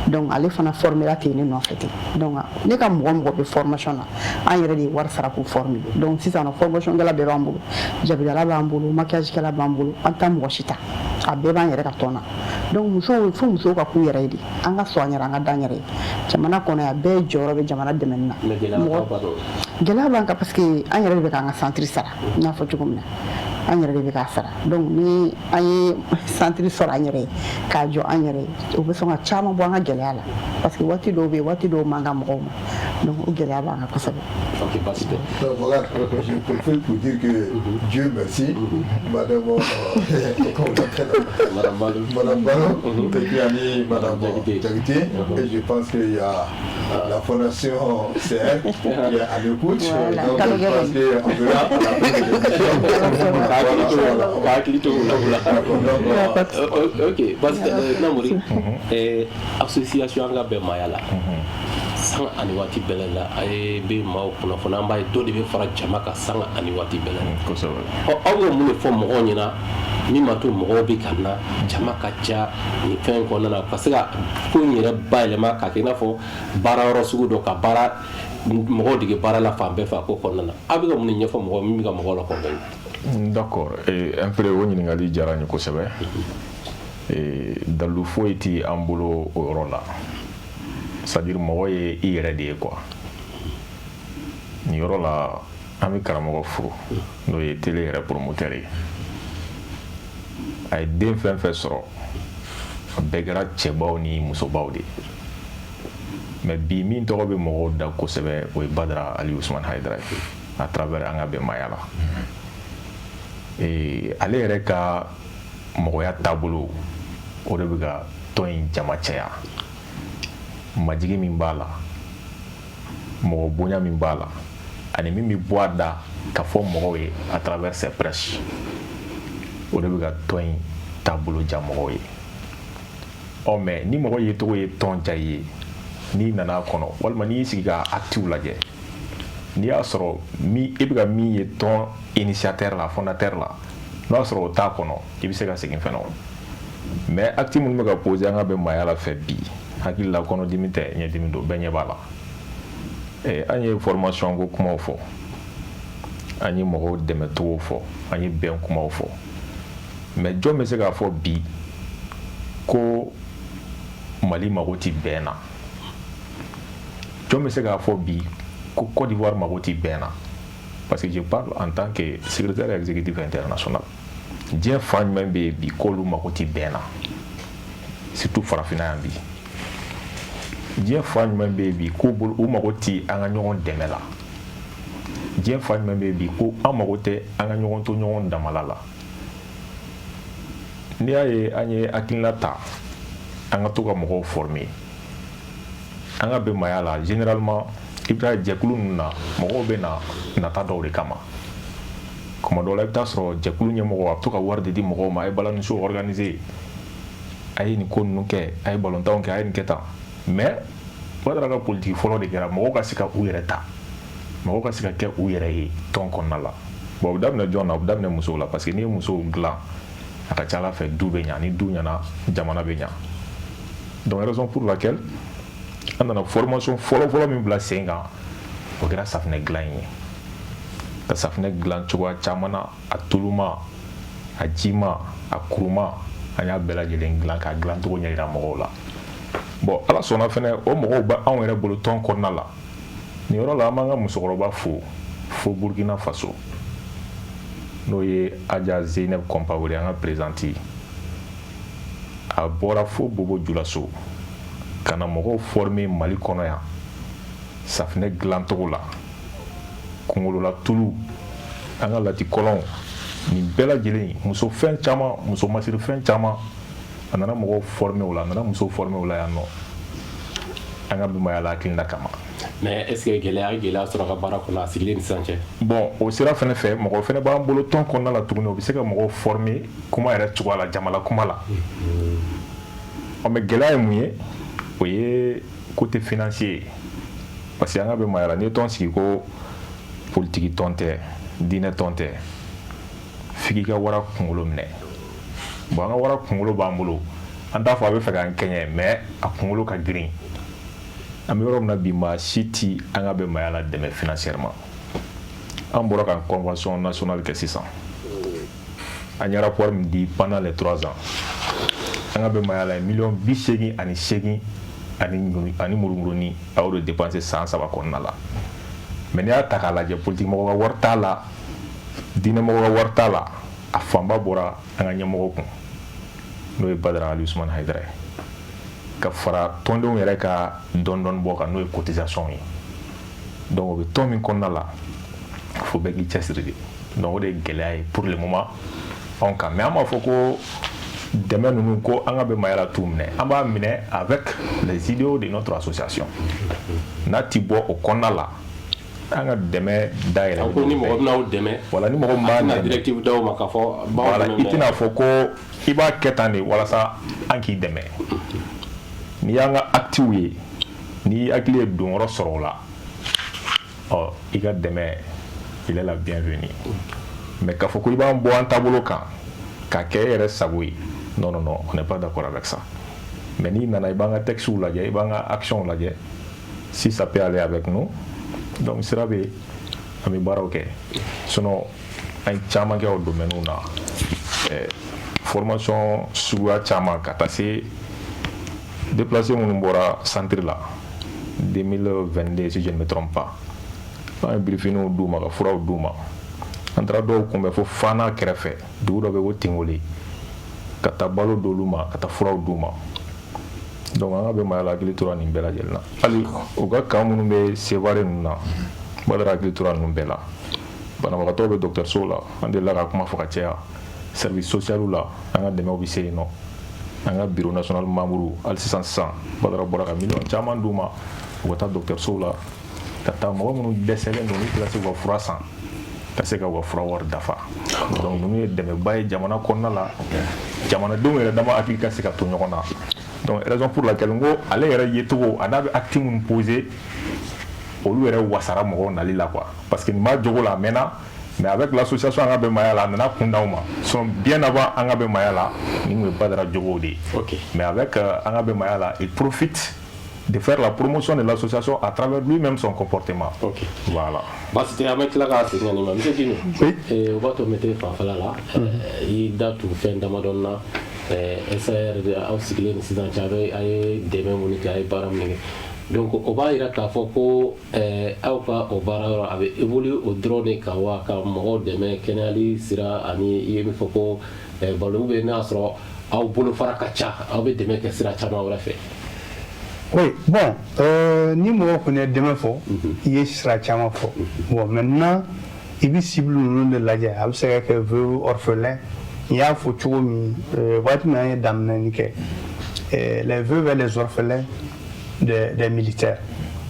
donc ale fana formera ten ne nɔfɛ ten donc ne ka mɔgɔ mɔgɔ bɛ formation na an yɛrɛ de ye wari sara k'u former donc sisan formation kɛla bɛɛ b'an bolo jabidala b'an bolo maquillage kɛla b'an bolo an t'a mɔgɔ si ta a bɛɛ b'an yɛrɛ ka tɔn na donc fo musow ka k'u yɛrɛ ye de an ka sɔn an yɛrɛ an ka dan yɛrɛ ye jamana kɔnɔ yan bɛɛ jɔyɔrɔ bɛ jamana dɛmɛni na gɛlɛya b'an kan parce que an yɛrɛ de bɛ k'an ka centre sara n y'a fɔ cogo min na an yɛrɛ de bɛ k'a sara donc ni an ye centre sɔrɔ an yɛrɛ ye k'a jɔ an yɛrɛ ye o bɛ sɔn ka caman bɔ an ka gɛlɛya la parce que waati dɔw bɛ yen waati dɔw man kan mɔgɔw ma donc o gɛlɛya b'an kan kosɛbɛ. Donc voilà, je préfère pour dire que Dieu merci, Madame Ballon, et puis Annie, Madame Diakité, et je pense qu'il y a la fondation CR qui est à l'écoute, donc je pense qu'on verra à la fin de l'émission. Ok, parce que Namouri, association Angabé Mayala. Sang ani waati bɛɛ la a ye bɛ maaw kunnafoni an b'a ye dɔ de bɛ fara jama kan sang ani waati bɛɛ la kosɛbɛ aw bɛ mun de fɔ mɔgɔw ɲɛna min ma to mɔgɔw bɛ ka na jama ka ca nin fɛn kɔnɔna na ka se ka ko in yɛrɛ bayɛlɛma k'a kɛ i n'a fɔ baara yɔrɔ sugu dɔ ka baara mɔgɔw dege baara la fan bɛɛ fɛ a ko kɔnɔna na aw bɛ ka mun de ɲɛfɔ mɔgɔ min bɛ ka mɔgɔw la kɔnɔna d'accord un peu o ɲininkali diyara n ye kosɛbɛ dalu foyi tɛ an bolo o yɔrɔ la c'est-à-dire mɔgɔ ye i yɛrɛ de ye quoi nin yɔrɔ la an bɛ karamɔgɔ fo n'o ye télé yɛrɛ promoteur ye a ye den fɛn fɛn sɔrɔ a bɛɛ kɛra cɛbaw ni musobaw de mais bi min tɔgɔ bɛ mɔgɔw da kosɛbɛ o ye Badara Ali Usman Hayidara ye à travers an ka bɛnbaya la ale yɛrɛ ka mɔgɔya taabolo o de bɛ ka tɔn in jama caya majigi min b'a la mɔgɔ bonya min b'a la ani min bɛ bɔ a da ka fɔ mɔgɔw ye à travers ses prêches o de bɛ ka tɔn in taabolo ja mɔgɔw ye mais ni mɔgɔ ye tɔgɔ ye tɔn ja ye n'i nana kɔnɔ walima n'i y'i sigi ka active lajɛ n'i y'a sɔrɔ i bɛ ka min ye tɔn initiateur la fondateur la n'o y'a sɔrɔ o t'a kɔnɔ i bɛ se ka segin fɛnɛ o mais acte minnu bɛ ka poser an ka bɛn maaya la fɛ bi hakili la kɔnɔdimi tɛ ɲɛdimi don bɛɛ ɲɛ b'a la an ye formation ko kumaw fɔ an ye mɔgɔw dɛmɛ cogo fɔ an ye bɛn kumaw fɔ mais jɔn bɛ se k'a fɔ bi ko Mali mago tɛ bɛn na jɔn bɛ se k'a fɔ bi ko Côte d'Ivoire mago tɛ bɛn na parce que je parle en tant que secrétaire exécutif international diɲɛ fan jumɛn bɛ yen bi k'olu mago tɛ bɛn na surtout farafinna yan bi diɲɛ fan jumɛn bɛ yen bi ko u mago tɛ an ka ɲɔgɔn dɛmɛ la diɲɛ fan jumɛn bɛ yen bi ko an mago tɛ an ka ɲɔgɔn to ɲɔgɔn damala la n'i y'a ye an ye hakilina ta an ka to ka mɔgɔw former an ka bɛnbaya la généralement i bɛ taa jɛkulu ninnu na mɔgɔw bɛ na nata dɔw de kama kuma dɔw la i bɛ taa sɔrɔ jɛkulu ɲɛmɔgɔ a bɛ to ka wari de di mɔgɔw ma a ye balaniso organiser a ye nin ko ninnu kɛ a ye balontanw kɛ a ye nin kɛ tan mais Badara ka politique fɔlɔ de kɛra mɔgɔw ka se ka u yɛrɛ ta mɔgɔw ka se ka kɛ u yɛrɛ ye tɔn kɔnɔna la bon o bɛ daminɛ jɔn na o bɛ daminɛ musow la parce que n'i ye musow dilan a ka ca Ala fɛ du bɛ ɲa ni du ɲana jamana bɛ ɲa donc raison pour laquelle an nana formation fɔlɔ min bila sen kan o kɛra safinɛ dilan ye ka safinɛ dilan cogoya caman na a tuluma a jima a kuruma an y'a bɛɛ lajɛlen dilan k'a dilan cogo ɲɛ yira mɔgɔw la bon ala sɔnna fɛnɛ o mɔgɔw bɛ anw yɛrɛ bolo tɔn kɔnɔna la nin yɔrɔ la an b'an ka musokɔrɔba fo Burkina Faso n'o ye Aja Zeynep Compaoré an ka présidente a bɔra fo Bobo Dioulasso ka na mɔgɔw former Mali kɔnɔ yan safinɛ dilan cogo la kunkolola tulu an ka lati kɔlɔnw nin bɛɛ lajɛlen muso fɛn caman muso masiri fɛn caman a nana mɔgɔw former o la a nana muso former o la yan nɔ an ka bimaya la hakilina kama mais est ce que gɛlɛya sɔrɔ ka baara kɔnɔ a sigilen ni sisan cɛ bon o sira fɛnɛ fɛ mɔgɔ fɛnɛ b'an bolo tɔn kɔnɔna la tuguni o bɛ se ka mɔgɔw former kuma yɛrɛ cogoya la jamana kuma la mais gɛlɛya ye mun ye o ye côté financier parce que an ka bimaya la n'i ye tɔn sigi ko politique tɔn tɛ diinɛ tɔn tɛ f'i k'i ka wara kunkolo minɛ bon an ka wara kunkolo b'an bolo an t'a fɔ a bɛ fɛ k'an kɛɲɛ mais a kunkolo ka girin an bɛ yɔrɔ min na bi maa si ti an ka bɛnbaya la dɛmɛ financièrement an bɔra ka convention nationale kɛ sisan an ye rapport min di pendant les 3 ans an ka bɛnbaya la $88,8 ani murumuruni a y'o de dépenser san 3 kɔnɔna la mais n'i y'a ta k'a lajɛ politique mɔgɔ ka wari t'a la diinɛ mɔgɔ ka wari t'a la a fanba bɔra an ka ɲɛmɔgɔ kun n'o ye Badara Ali Usman Haidara ye ka fara tɔndenw yɛrɛ ka dɔɔni bɔ kan n'o ye cotisation ye donc o bɛ tɔn min kɔnɔna la fo bɛɛ k'i cɛsiri de donc o de ye gɛlɛya ye pour le moment anw kan mais an b'a fɔ ko dɛmɛ ninnu ko an ka bɛnbaya la t'u minɛ an b'a minɛ avec les idéaux de notre association n'a ti bɔ o kɔnɔna la an ka dɛmɛ dayɛlɛ ko ni mɔgɔ bɛn'aw dɛmɛ wala ni mɔgɔ min b'a dɛmɛ directive d'aw ma k'a fɔ voilà i tɛna fɔ ko i b'a kɛ tan de walasa an k'i dɛmɛ n'i y'an ka actes ye n'i hakili ye donyɔrɔ sɔrɔ o la ɔ i ka dɛmɛ il est la bienvenue mais k'a fɔ ko i b'an bɔ an taabolo kan k'a kɛ e yɛrɛ sago ye non on n'est pas d'accord avec ça mais n'i nana i b'an ka textes lajɛ i b'an ka actions lajɛ si ça peut aller avec nous donc sira bɛ an bɛ baaraw kɛ sinon an ye caman kɛ o domaine na formation suguya caman ka taa se déplacé minnu bɔra centre la 2022 si je ne me trompe pas an ye briefingw d'u ma ka furaw d'u ma an taara dɔw kunbɛn fo Fana kɛrɛfɛ dugu dɔ bɛ ko Tingole ka taa balo d'olu ma ka taa furaw d'u ma donc an ka bɛnbaya la hakili tora nin bɛɛ lajɛlen na hali u ka kan minnu bɛ Sevare ninnu na Badara hakili tora ninnu bɛɛ la banabagatɔw bɛ dɔgɔtɔrɔsow la an delila ka kuma fɔ ka caya service social la an ka dɛmɛw bɛ se yen nɔ an ka bureau national membre hali sisan Badara bɔra ka miliyɔn caman d'u ma u ka taa dɔgɔtɔrɔsow la ka taa mɔgɔ minnu dɛsɛlen don n'u tɛ ka se k'u ka fura san ka se ka u ka fura wari dafa donc ninnu ye dɛmɛba ye jamana kɔnɔna la jamanadenw yɛrɛ dama hakili ka se ka to ɲɔgɔn na donc raison pour laquelle n ko ale yɛrɛ yecogo a n'a bɛ acte minnu poser olu yɛrɛ wasara mɔgɔw nali la quoi parce que nin b'a jogo la a mɛnna mais avec l'association an ka bɛnbaya la a nana kun d'aw ma sinon bien avant an ka bɛnbaya la nin tun ye Badara jogow de ye mais avec an ka bɛnbaya la il profite de faire la promotion de l'association à travers lui-même son comportement. Voilà. Basi tɛ an bɛ tila k'a segin nin ma monsieur Kino o b'a to n bɛ taa fanfɛla la i da tugu fɛn damadɔni na SAR aw sigilen ni sisan cɛ a ye dɛmɛ minnu kɛ a ye baara minnu kɛ donc o b'a jira k'a fɔ ko aw ka o baara yɔrɔ a bɛ évoluer o dɔrɔn de kan wa ka mɔgɔw dɛmɛ kɛnɛyali sira ani i ye min fɔ ko balo ou bien n'a sɔrɔ aw bolofara ka ca aw bɛ dɛmɛ kɛ sira caman wɛrɛ fɛ. Oui, bon, ni mɔgɔ kɔni ye dɛmɛ fɔ i ye sira caman fɔ bon maintenant i bɛ cible ninnu de lajɛ a bɛ se ka kɛ veuve orphelin n y'a fɔ cogo min waati min an ye daminɛni kɛ les veuves et les orphelins des militaires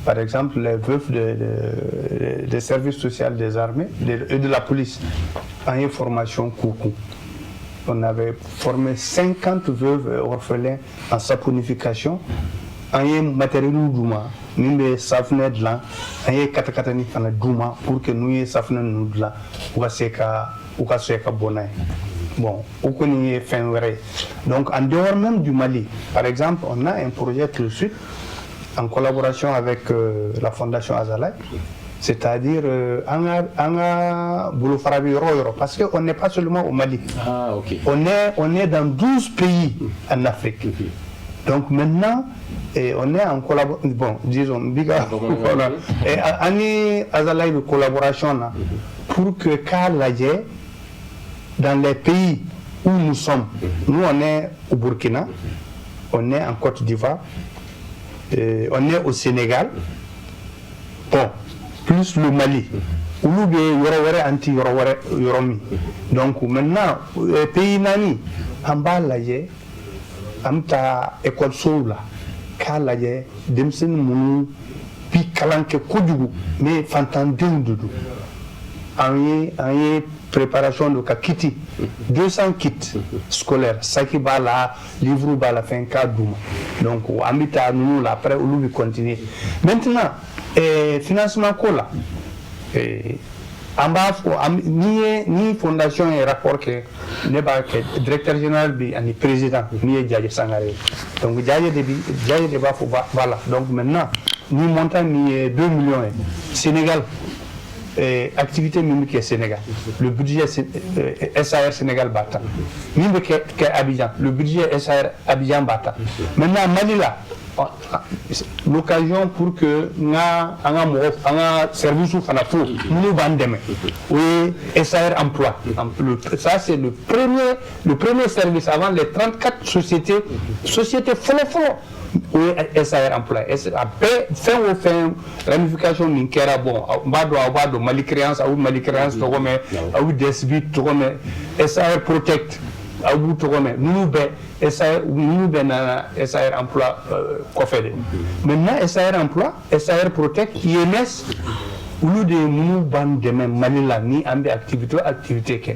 par exemple les veuves des services sociaux des armées et de la police an ye formation k'u kun on avait formé 50 veuves et orphelins en saponification an ye matériel d'u ma min bɛ safunɛ dilan an ye katakatani fana d'u ma pour que n'u ye safunɛ ninnu dilan u ka se ka bɔ n'a ye bon o kɔni ye fɛn wɛrɛ ye donc en dehors même du Mali par exemple on a un projet tout de suite en collaboration avec la Fondation Azalai, c'est-à-dire Anga Boulofarabi Yoro, parce qu'on n'est pas seulement au Mali. Ah, ok. On est dans 12 pays en Afrique. Donc maintenant, on est en collaboration. Bon, disons, voilà. Et Ani Azalai de collaboration là, pour que Kalaye, dans les pays où nous sommes, nous on est au Burkina, on est en Côte d'Ivoire, on est au Sénégal, bon, plus le Mali, où nous sommes anti-Yoromi. Donc maintenant, les pays nani, en bas là, amta école soula, Kalaye, Demsen Mounou, puis Kalanke Koudou, mais Fantandoum Doudou. En préparation de kiti 200 kits scolaires saki bala livre bala fin kadouma donc amita nous là après on lui continuer maintenant financement kola ni fondation et rapport que ne ba que directeur général bi ani président ni Diaye Sangaré donc Diaye de ba voilà donc maintenant ni montant ni 2 millions Sénégal activité mimique Sénégal, le budget SAR Sénégal Bata, mimique Abidjan, le budget SAR Abidjan Bata. Maintenant Manila, l'occasion pour que un service ou fanafou nous vendons, oui SAR emploi. Ça c'est le premier service avant les 34 sociétés follow. Oui, SAR emploi. Fin ramification minkera bon. Bado Mali créance, togome, ou DSB togome, SAR protect, ou togome. Nous SAR emploi kofede. Maintenant SAR emploi, SAR protect, IMS, ou nous de nous ban de même Malila ni ambi activité que.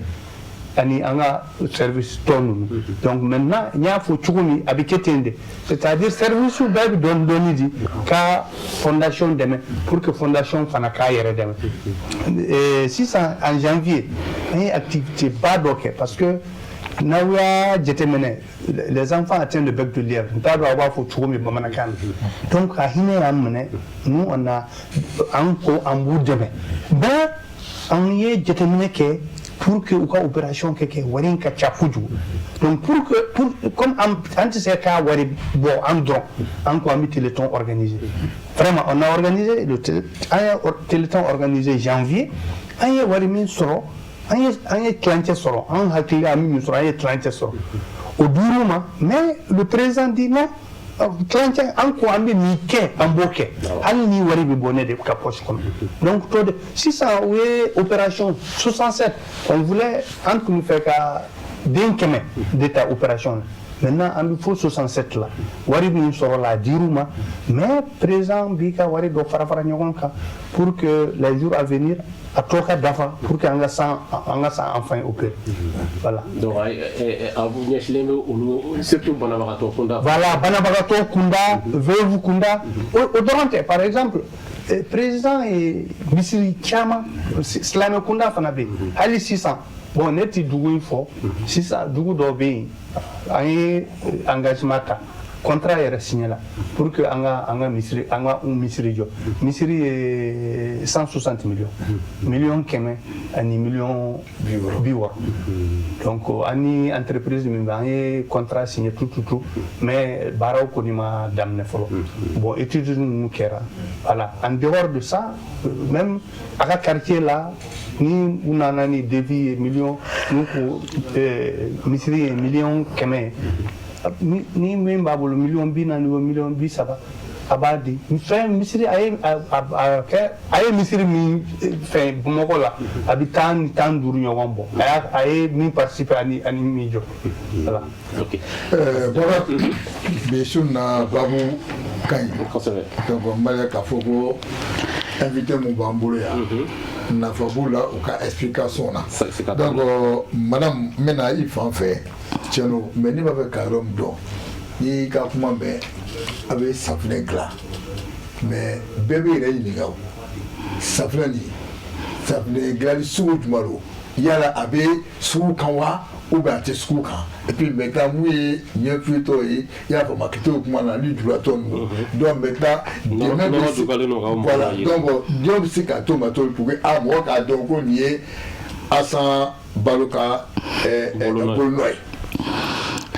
Ani anga service ton donc maintenant il y a faut chukumi abiketende c'est-à-dire service ou baby don donidi ka fondation demain pour que fondation fanaka yere demain et si ça en janvier une activité pas doké parce que nawa jetemene les enfants atteignent le bec de lièvre ta doit avoir faut chukumi bamanakan donc a hine amene nous on a encore en bout demain ben on y est jetemene que pour que ou opération quelque warin ka chafuju donc comme anti-seka wari bon andron encore un téléthon organisé vraiment on a organisé le téléthon organisé janvier un wari min soro un clanche soro un hakili ami min soro un clanche soro au duruma mais le président dit non clanche encore un mike amboke al ni wari bi bonné de capoche comme donc si ça oui opération 67 on voulait entre nous faire ka d'un kemen d'état opération maintenant il faut 67 là wari bi soro la diruma mais président bika wari do fara nyogonka pour que les jours à venir à toka dafa pour que anga sa enfin opérer voilà donc abu nyeshleme surtout banabagato kunda voilà banabagato kunda veuve kunda au Dorante par exemple président et Misiri Chama Slame kunda fanabe ali 600 bon neti dugu fo 600 dugu do be ay engagement ta contrat est signé là pour que anga Misiri jo Misiri 160 millions keme ani millions biwa donc ani entreprise mi ba contrat signé tout mais baraw ko ni ma damne folo bon étude nous kera voilà en dehors de ça même à la quartier là ni unanani devis millions nous Misiri millions keme ni même babolo million bina ni million bi saba abadi fait misiri ay misiri mi fait moko la habitant tan duru nyombo ay mi participer ani mi jo voilà ok baba besuna babu kan donc on va ka foko invité mon bambolo ya na fabula ou ka explication na donc madame mena ifan fait tiens mais ni ba fait karom do ni ka kuma be avec safle gla mais bébé il est illégal safle ni safle gla ni sou jumalo yala abe sou kanwa ou bien te suku kan et puis maintenant mu ye ɲɛ fito ye i y'a faamu kite o kuma na ni julatɔ ninnu donc maintenant dɛmɛ bɛ se voilà donc diɲɛ bɛ se ka to ma to pour que a mɔgɔ k'a dɔn ko nin ye Asan Balo ka bolonɔ ye.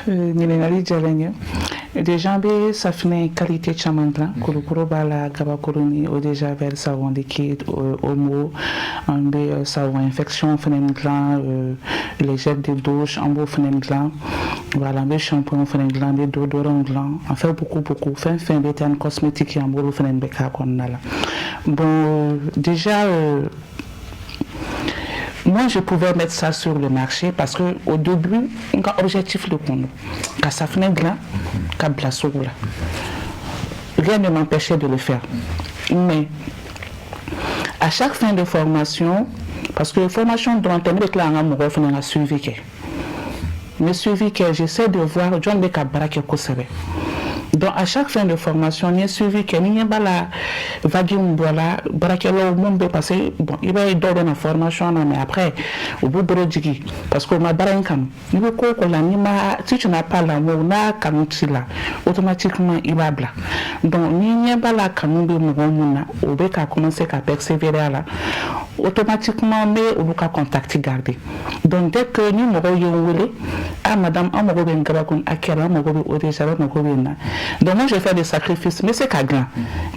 ɲininkali diyara n ye déjà an bɛ safinɛ qualité caman dilan kulukoro b'a la gabakoro ni eau de javel savon liquide omo an bɛ savon infection fana dilan les gels de douche an b'o fana dilan voilà an bɛ shampoing fana dilan an bɛ déodorant dilan an fait beaucoup fɛn fɛn bɛ taa ni cosmétique an b'olu fana bɛ k'a kɔnɔna la bon déjà moi, je pouvais mettre ça sur le marché parce que au début, on a objectif le compte. Quand ça finit là, rien ne m'empêchait de le faire. Mais à chaque fin de formation, parce que la formation doit entendre que là, on a suivi. Mais suivi que j'essaie de voir John Bekabara qui est. Donc à chaque fin de formation, on a suivi que n'y a pas la vague barakelo monde parce bon il va y donner une formation mais après au bout de l'idée parce que ma barankam ni ko la ni ma si tu n'as pas la mot na kanuti là automatiquement il va bla donc n'y a pas la kanumbe mona au bec a commencé à persévérer là automatiquement mais on va contacter garder donc dès que nous m'avons eu à madame amoro ben gabakon akela m'avons au déjà m'avons na donc moi je fais des sacrifices mais c'est kaglan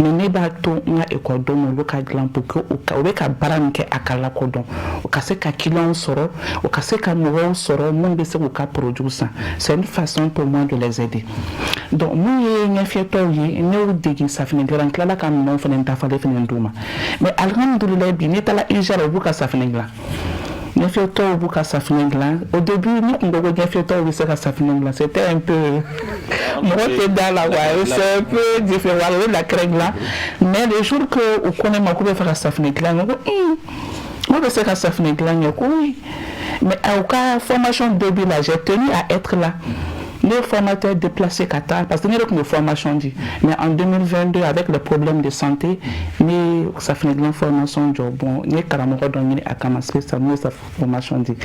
mais ne ba to nya ekodo no lo kaglan pour que o ka baranke akala kodon o ka se ka kilon soro o ka se ka mo soro mon be se o ka produire c'est une façon pour moi de les aider donc moi nya fieto yi ne o degi safine grand kala ka non fene ta fale fene nduma mais alhamdulillah bi ne tala ijara bu ka safine gla ne fieto bu ka safine gla au début ni on doit nya fieto bu ka safine gla c'était un peu moi dans la voie c'est un peu différent la crème là mais les jours que on connaît ma coupe faire safine gla moi je sais que safine gla oui mais à aucun formation de début là j'ai tenu à être là les formateurs déplacés Qatar parce que nous avons une formation dit mais en 2022 avec le problème de santé mais ça fait une formation bon ni carrément donné à commencer ça nous sa formation dit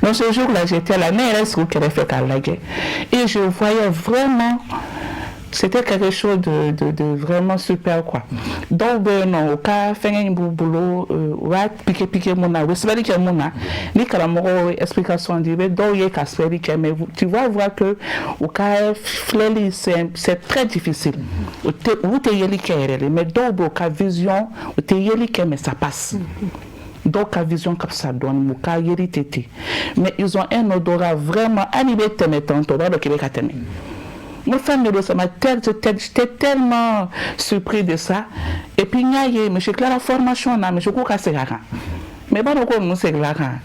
donc ce jour là j'étais là mais est-ce que elle fait la guerre et je voyais vraiment c'était quelque chose de vraiment super quoi donc non au cas faire un boulot va piquer mon a c'est vrai que mon a ni carrément explication dit donc il y a qu'aspect que mais tu vas voir que au cas fleli c'est très difficile où te yeli kéré mais donc au cas vision où te yeli que mais ça passe donc la vision comme ça donne mon cas yeli tété mais ils ont un odorat vraiment animé temetant to ba le Québec a tenu. Mon femme de ça m'a j'étais tellement surpris de ça et puis mais je claire la formation là mais je crois que c'est rare mais pas encore nous c'est rare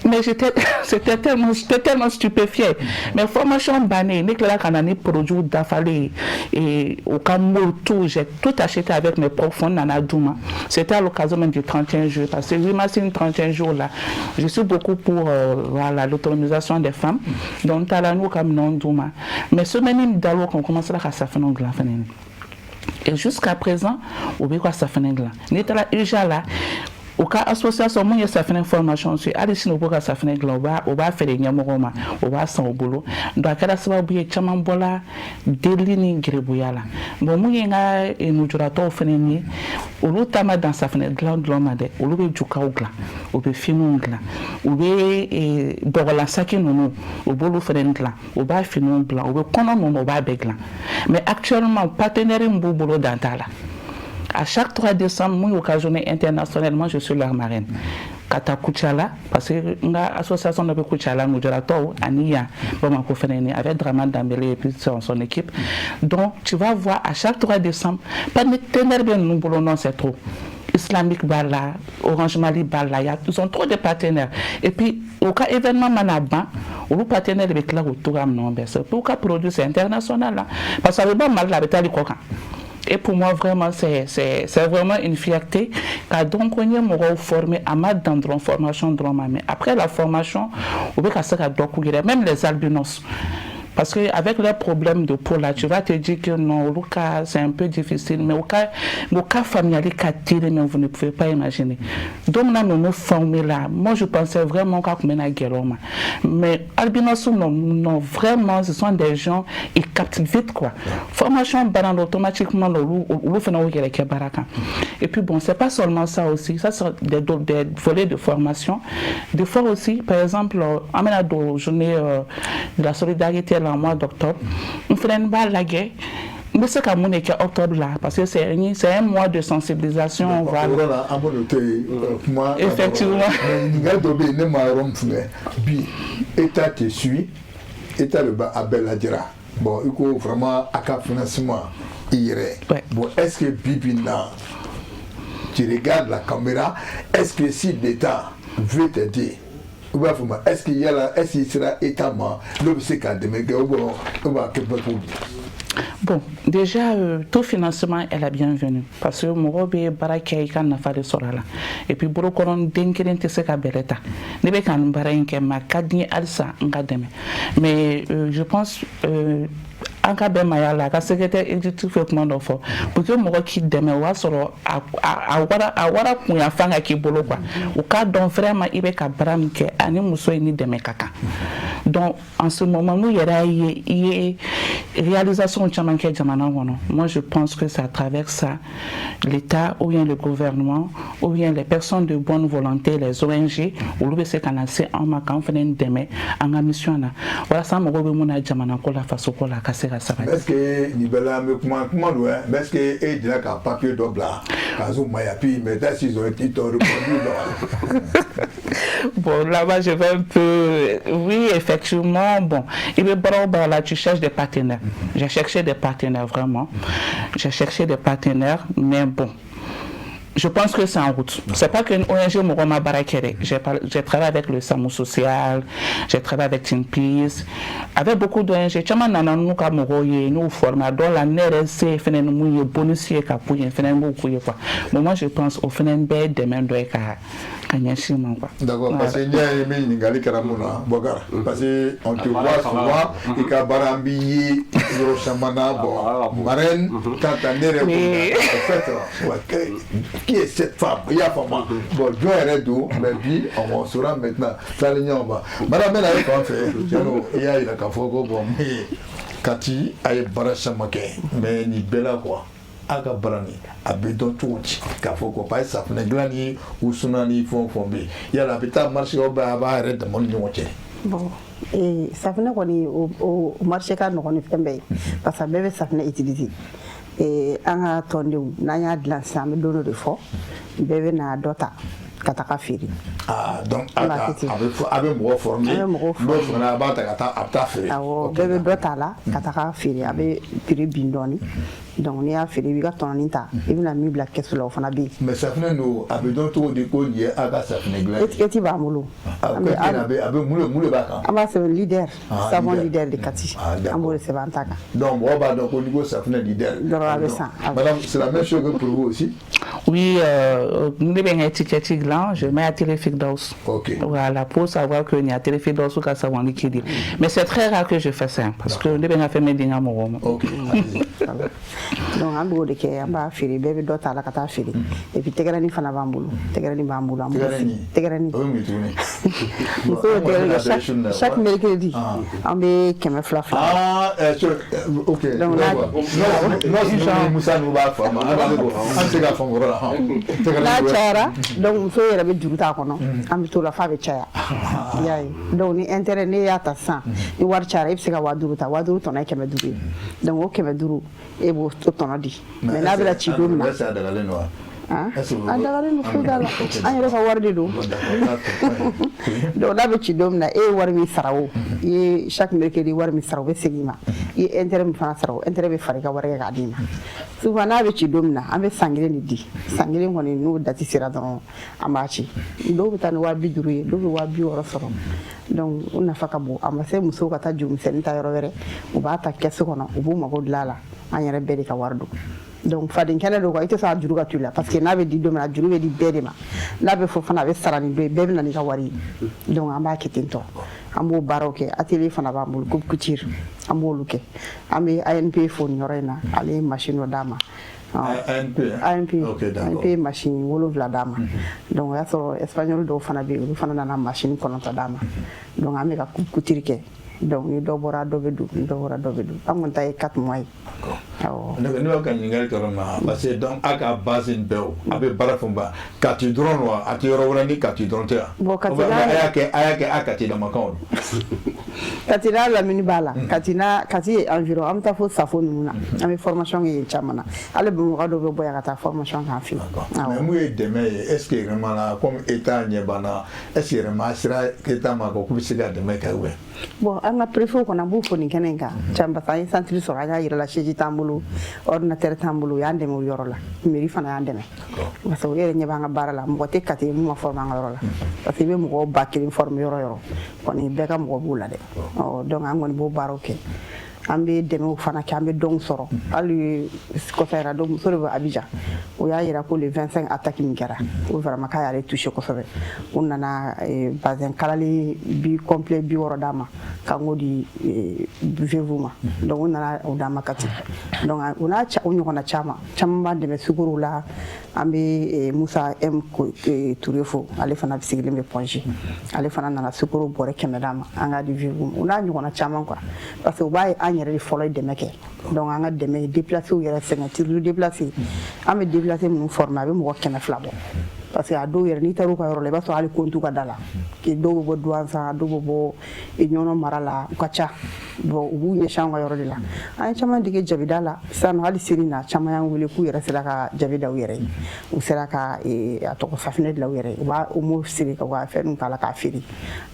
mais j'étais tellement stupéfié mais formation banée ni claire qu'on a ni produit d'affalé et au Cameroun tout j'ai tout acheté avec mes profs nana Douma c'était à l'occasion même du 31 jours parce que oui c'est une 31 jours là je suis beaucoup pour voilà l'autonomisation des femmes donc à la nous comme non Douma mais ce même d'alors qu'on commence là à s'affaire en gland et jusqu'à présent au quoi ça fait là n'était là déjà là au cas association moi ça fait une formation sur allez no boka ça fait global on va faire nyamoroma on va sans boulot donc ala sababu ye chama bola delini grebuyala bon moi nga e mujurato feneni olu tama dans ça fait gland lomade olu be juka ogla o be finungla o be bola sakinono o bolu fenengla o ba finungla o be kono no ba begla mais actuellement partenaire mbobolo dantala. À chaque 3 décembre, moi, occasionné internationalement, je suis leur marraine. Kata Kuchala, parce que l'association de Kuchala, nous avons Ania, avec Draman Dambélé et puis son équipe. Donc, tu vas voir, à chaque 3 décembre, pas de ténèbres, bien, nous boulons, c'est trop. Islamique Bala, Orange Mali Bala, ils ont trop de partenaires. Et puis, au cas événement Manaban, ou partenaire avec la retour à mon c'est pour qu'à produire c'est international là. Parce que le mal la bataille coca. Et pour moi, vraiment, c'est vraiment une fierté. Car donc, on est mort formé à ma dans la formation de mais après la formation, on veut qu'à ça même les albinos. Parce qu'avec les problèmes de peau là, tu vas te dire que non, le cas c'est un peu difficile, mais au cas familial, mais vous ne pouvez pas imaginer. Donc nous nous formons là. Moi je pensais vraiment qu'à comment na guéroma. Mais albinos non vraiment ce sont des gens ils captent vite quoi. Formation banane automatiquement le fait na guérir baraka. Et puis bon, c'est pas seulement ça aussi, ça c'est des volets de formation. Des fois aussi, par exemple, à la journée de la solidarité le mois d'octobre, on fait une balle la guerre. Mais c'est comme on est octobre là, parce que c'est un mois de sensibilisation. Voilà. Effectivement. État te suit, État le bas à Belladira. Bon, il faut vraiment à cap financement. Bon, est-ce que Bibina, tu regardes la caméra, est-ce que si l'État veut t'aider, est-ce qu'il y a là, est-ce qu'il sera état-membre, l'homme c'est quand même, bon, déjà, tout financement est la bienvenue. Parce que mon be baraka ikan na fare sorala. Et puis, boro koron denkeren te se ka beleta. Ne be kan baranke ma kadni alsa ngademe. Mais je pense anka be mayala ka secrétaire exécutif comment do fo pour que mo ki deme wa soro awara kunya fanga ki bolo kwa o ka don vraiment ibe ka bram ke ani muso ni deme kaka. Donc en ce moment nous y réalisation chaman ke jamana wono. Moi je pense que c'est à travers ça l'État ou bien le gouvernement ou bien les personnes de bonne volonté, les ONG ou le se kanase en makan fenen deme en mission na. Voilà ça mo go be mona jamana ko la faso ko la kase. Est-ce que Nibela me comment loin est-ce que et de la papier d'obla kazo mayapi mais s'ils ont été reconduits bon là-bas je vais un peu oui effectivement bon il me bon là tu cherches des partenaires j'ai cherché des partenaires vraiment j'ai cherché des partenaires mais bon je pense que c'est en route. C'est pas qu'une ONG Moroma Barakere. J'ai travaillé avec le SAMU social, j'ai travaillé avec Teen Peace, avec beaucoup d'ONG. Chama nana nuka moroye, nous forma dans la NRC, fenen mouye bonusier kapouye, fenen mouye quoi. Mais moi je pense au fenen be demain doit kanyashima quoi. D'accord, parce que il y a aimé Ningali Karamuna, Bogar, parce que on te voit souvent, et Kabarambi, Yoroshamana, bon, Marraine, quand ta nere, qui est cette femme? Il y a femme. Bon, Dieu est d'où, mais puis on sera maintenant. Ça l'ignon va. Madame, elle a fait. Il y a eu la Kafogo, bon, mais Kati a eu Barachamake, mais ni Bella quoi. Aga Barani, a bédon tout, Kafoko, pas ça, Neglani ou Sunani font fomber. Il y a la pétale marché au bas arrête de mon nom. Bon, et ça venait au marché car nous on est fait parce que bébé ça venait utiliser. Et on a tourné n'aya de l'ensemble donné de fort bébé n'a dota kataka firi ah donc avec moi formé l'autre n'a pas ta firi ah bébé dota là kataka firi avec prix bindoni donc ni a firi bi ka tonani ta e bina mi bla kesu la ofana bi mais ça fait nous avec donc tout de ko lié à ça fait glais eti ba mulo avec mulo ba kan aba c'est leader savon leader de Kati amore se bantaka donc on va donc au niveau ça fait leader madame c'est la même chose que pour vous aussi oui nous devons étiqueter gland je mets à Téléfigdos OK voilà pour savoir que ni à Téléfigdos ou ka savoir qui dit mais c'est très rare que je fais ça parce que nous devons faire mes dinga mo OK donc on doit que on va faire bébé dota la kata faire et puis tegrani fana bambulu tegrani tegrani chaque mercredi on met keme flafla ah OK donc là non Moussa nous va faire on se ga fongora la chara donc so yera be juruta kono am to la fa be chaya yayi donc ni intérêt ne ya ta san ni war chara ibse ga waduru to na keme duru donc o keme duru e bo to tono di mais na be la ci dum na ça daga le noir andagale no fudala anyere ko warde do do la be ci dum na e war mi sarawo e chaque mercredi war mi sarawo be segima e intérêt mi fa sarawo intérêt be fari ga warga ga dina souvent na be ci dum na ambe sangire ni di sangire ngoni no dati sira don amachi do tan wa bi duru do wa bi woro soro donc on fa ka bo amase muso ka ta jum sen ta yoro were o ba ta kesu kono o bu mago lala anyere be ka wardo donc faden kɛnɛ do quoi ite sa juru ka tu la parce que n'a bɛ di don min na juru bɛ di bɛɛ de ma n'a bɛ fɔ fana a bɛ sara nin don bɛɛ bɛ na n'i ka wari donc an b'a kɛ ten tɔ an b'o baaraw kɛ atelier fana b'an bolo coupe couture an b'olu kɛ an bɛ ANP fo nin yɔrɔ in na ale ye machine dɔ d'a ma ANP machine 7 d'a ma donc o y'a sɔrɔ espagnol dɔw fana bɛ yen olu fana nana machine 9 d'a ma donc an bɛ ka coupe couture kɛ donc ni dɔ bɔra dɔ bɛ don ni dɔ bɔra dɔ bɛ don an kɔni ta ye 4 mois ye ne b'a ka ɲininkali kɛ ma parce que donc a ka base in bɛɛ a bɛ baara fɛn ba kati dɔrɔn wa a tɛ yɔrɔ wɛrɛ ni kati dɔrɔn tɛ yan bon kati a y'a kɛ a kati damakanw kati n'a lamini b'a la kati ye environ an bɛ taa fo safo ninnu na an bɛ formation kɛ yen caman na hali bamakɔ dɔw bɛ bɔ yan ka taa formation k'an fɛ yen mais mun ye dɛmɛ ye est ce que vraiment la comme état ɲɛ banna est ce que vraiment sera état ma ko k'u bɛ se ka dɛmɛ kɛ ou bien bon an ka préfet kɔnɔ an b'o fɔ nin kɛnɛ in kan can parce que an ye centre sɔrɔ an y'a yira la siège t'an bolo ordinateur t'an bolo u y'an dɛmɛ o yɔrɔ la mairie fana y'an dɛmɛ parce que o yɛrɛ ɲɛ b'an ka baara la mɔgɔ tɛ kate mun ma former an ka yɔrɔ la parce que i bɛ mɔgɔw 1000 former yɔrɔ yɔrɔ kɔni bɛɛ ka mɔgɔ b'o la dɛ donc an kɔni b'o baaraw kɛ an bɛ dɛmɛw fana kɛ an bɛ dɔnw sɔrɔ hali kɔfɛ yɛrɛ donc muso de bɛ Abidjan o y'a yira ko le 25 attaque min kɛra ko vraiment k'a y'ale touché kosɛbɛ u nana bazin kalali bi complet 60 d'a ma k'an k'o di VV ma donc u nana o d'a ma Kati donc o n'a o ɲɔgɔnna caman b'an dɛmɛ sukaro la an bɛ Musa M Touré fo ale fana sigilen bɛ Ponji ale fana nana sukaro bɔrɛ 100 d'a ma an k'a di VV ma o n'a ɲɔgɔnna caman quoi parce que u b'a ye an yɛrɛ de fɔlɔ ye dɛmɛ kɛ donc an ka dɛmɛ déplacé u yɛrɛ sɛgɛn turu déplacé an bɛ déplacé minnu former a bɛ mɔgɔ 200 bɔ parce que a dɔw yɛrɛ n'i taara u ka yɔrɔ la i b'a sɔrɔ hali kontu ka da la dɔw bɛ bɔ Douanza dɔw bɛ bɔ Ɲɔnɔ mara la u ka ca bon u b'u ɲɛsin an ka yɔrɔ de la an ye caman dege jabida la sisan hali sini na caman y'an wele k'u yɛrɛ sera ka jabi da u yɛrɛ ye u sera ka a tɔgɔ safinɛ dilan u yɛrɛ ye u b'a omo siri ka fɛn k'a la k'a feere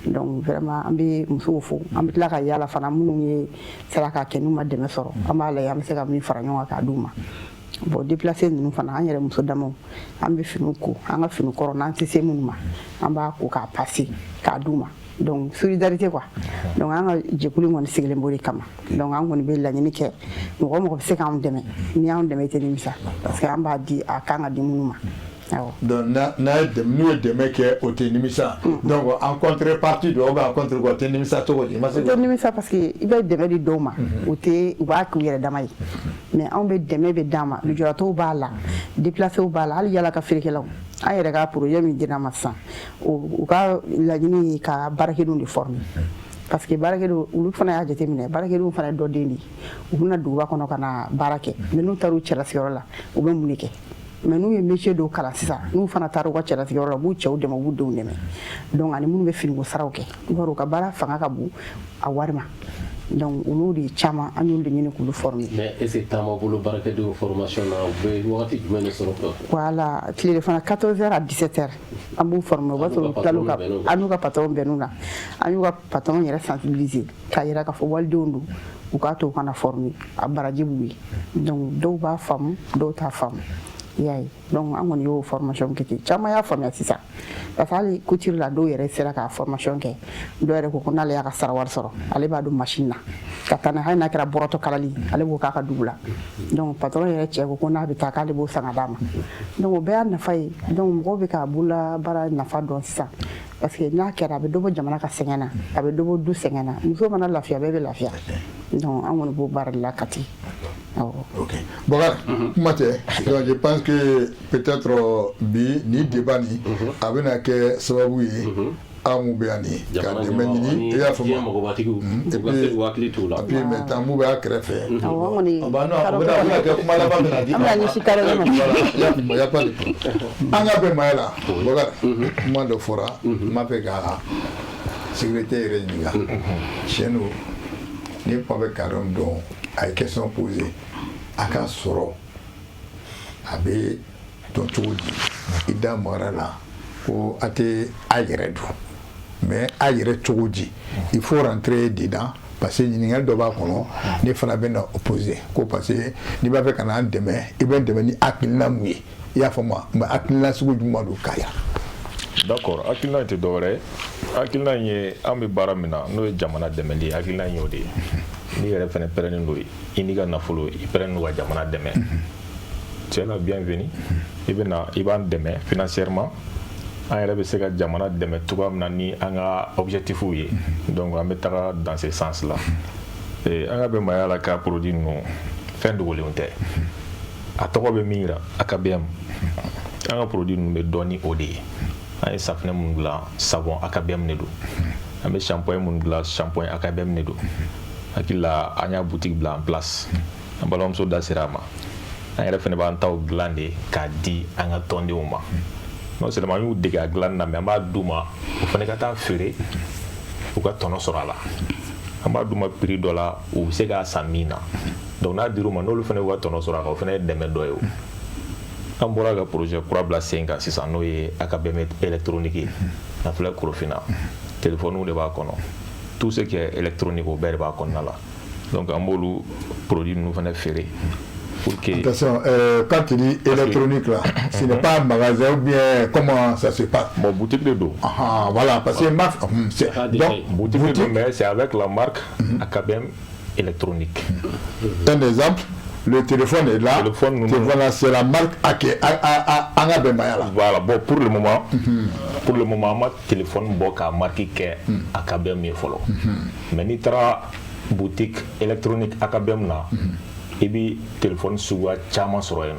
donc vraiment an bɛ musow fo an bɛ tila ka yaala fana minnu ye sera k'a kɛ n'u ma dɛmɛ sɔrɔ an b'a lajɛ an bɛ se ka min fara ɲɔgɔn kan k'a d'u ma bon déplacé ninnu fana an yɛrɛ muso damaw an bɛ finiw ko an ka fini kɔrɔ n'an tɛ se minnu ma an b'a ko k'a passer k'a d'u ma donc solidarité quoi donc an ka jɛkulu kɔni sigilen b'o de kama donc an kɔni bɛ laɲini kɛ mɔgɔ mɔgɔ bɛ se k'anw dɛmɛ ni y'anw dɛmɛ i tɛ nimisa parce que an b'a di a kan ka di minnu ma donc n'u ye dɛmɛ kɛ o tɛ nimisa donc en contrepartie dɔ bɛ en contre quoi o tɛ nimisa cogo di ma se o tɛ nimisa parce que i bɛ dɛmɛ di dɔw ma u b'a k'u yɛrɛ dama ye mais anw bɛ dɛmɛ bɛ d'an ma lujuratɔw b'a la déplacés b'a la hali yala ka feerekɛlaw an yɛrɛ ka projet min dira ma sisan u ka laɲini ye ka baarakɛdenw de former parce que baarakɛdenw olu fana y'a jateminɛ baarakɛdenw fana ye dɔ den de ye u bɛna duguba kɔnɔ ka na baara kɛ mais n'u taara u cɛlasigiyɔrɔ la u bɛ mun de kɛ mais n'u ye métier dɔw kalan sisan n'u fana taara u ka cɛlasigiyɔrɔ la u b'u cɛw dɛmɛ u b'u denw dɛmɛ donc ani minnu bɛ finiko saraw kɛ i b'a dɔn u ka baara fanga ka bon a wari ma donc olu de caman an y'olu de ɲini k'olu former mais est ce que taama bolo baarakɛdenw formation na u bɛ wagati jumɛn de sɔrɔ voilà tile fana 14h à 17h an b'u former o b'a sɔrɔ u tilal'u ka an n'u ka patron bɛnn'u na an y'u ka patron yɛrɛ sensibiliser k'a yira k'a fɔ walidenw don u k'a to u kana former a baraji b'u ye donc dɔw b'a faamu dɔw t'a faamu i y'a ye donc an kɔni y'o formation kɛ ten caman y'a faamuya sisan parce que hali couture la dɔw yɛrɛ sera ka formation kɛ dɔw yɛrɛ ko n'ale y'a ka sara wari sɔrɔ ale b'a don machine na ka taa n'a hali n'a kɛra bɔrɔtɔ kalali ale b'o k'a ka dugu la donc patron yɛrɛ cɛ ko n'a bɛ taa k'ale b'o san ka d'a ma donc o bɛɛ y'a nafa ye donc mɔgɔw bɛ ka bolola baara nafa dɔn sisan parce que n'a kɛra a bɛ dɔ bɔ jamana ka sɛgɛn na a bɛ dɔ bɔ du sɛgɛn na muso mana lafiya bɛɛ bɛ lafiya donc an kɔni b'o baara de la Kati. Ok. Bakar, kuma tɛ donc je pense que peut-être bi ni débat ni a bɛna kɛ sababu ye an mun bɛ yan nin ka dɛmɛ ɲini i y'a faamu puis maintenant mun bɛ a kɛrɛfɛ awɔ an kɔni a bɛna kɛ kuma laban min na di an bɛna ɲɛsin carré ma il y a pas de problème an ka bɛn maa la Bakar kuma dɔ fɔra n b'a fɛ ka sécurité yɛrɛ ɲininka tiɲɛ don ni pa bɛ carré dɔn a ye question posé a ka sɔrɔ a bɛ dɔn cogo di i da magara la ko a tɛ a yɛrɛ dɔn mais a yɛrɛ cogo di il faut rentrer dedans parce que ɲininkali dɔ b'a kɔnɔ ne fana bɛ na opposer ko parce que n'i b'a fɛ ka na n dɛmɛ i bɛ n dɛmɛ ni hakilina mun ye i y'a faamu mais hakilina sugu jumɛn don k'a yira. d'accord hakilina tɛ dɔwɛrɛ ye hakilina in ye an bɛ baara min na n'o ye jamana dɛmɛli ye hakilina in y'o de ye n'i yɛrɛ fana pɛrɛnnen don i n'i ka nafolo i pɛrɛnnen don ka jamana dɛmɛ tu es la bienvenue. I b'an dɛmɛ financièrement. An yɛrɛ bɛ se ka jamana dɛmɛ cogoya min na ni an ka objectifs ye. Donc an bɛ taga dans ce sens là. An ka bɛnbaya la ka produit ninnu fɛn dogolenw tɛ. A tɔgɔ bɛ min yira AKBM. An ka produit ninnu bɛ dɔn ni o de ye. An ye safunɛ minnu dilan savon AKBM de don. An bɛ shampoing minnu dilan shampoing AKBM de don. Hakili la an y'a boutique bila en place. An balimamuso da sera a ma. An yɛrɛ fana b'an taw dilan de k'a di an ka tɔndenw ma. Non seulement an y'u dege a dilan na mais an b'a d'u ma o fana ka taa feere u ka tɔnɔ sɔrɔ a la. An b'a d'u ma prix dɔ la u bɛ se k'a san min na. Donc n'a dir'u ma n'olu fana y'u ka tɔnɔ sɔrɔ a kan o fana ye dɛmɛ dɔ ye o. An bɔra ka projet kura bila sen kan sisan n'o ye AKBM électronique ye. An filɛ Korofina. Téléphone de b'a kɔnɔ. Tout ce qui est électronique au bɛɛ de b'a kɔnɔna la. Donc an b'olu produit ninnu fana feere. Attention, quand tu dis électronique là, ce n'est pas un magasin ou bien comment ça se passe? Bon, boutique de dos. Ah, voilà, parce que marque. Donc, boutique de dos, mais c'est avec la marque AKBM électronique. Un exemple, le téléphone est là. Voilà, c'est la marque AKBM. Voilà, bon, pour le moment, ma téléphone boka marqué que AKBM est follow. Mais ni tra boutique électronique AKBM là. Et puis téléphone suga chama soroyen.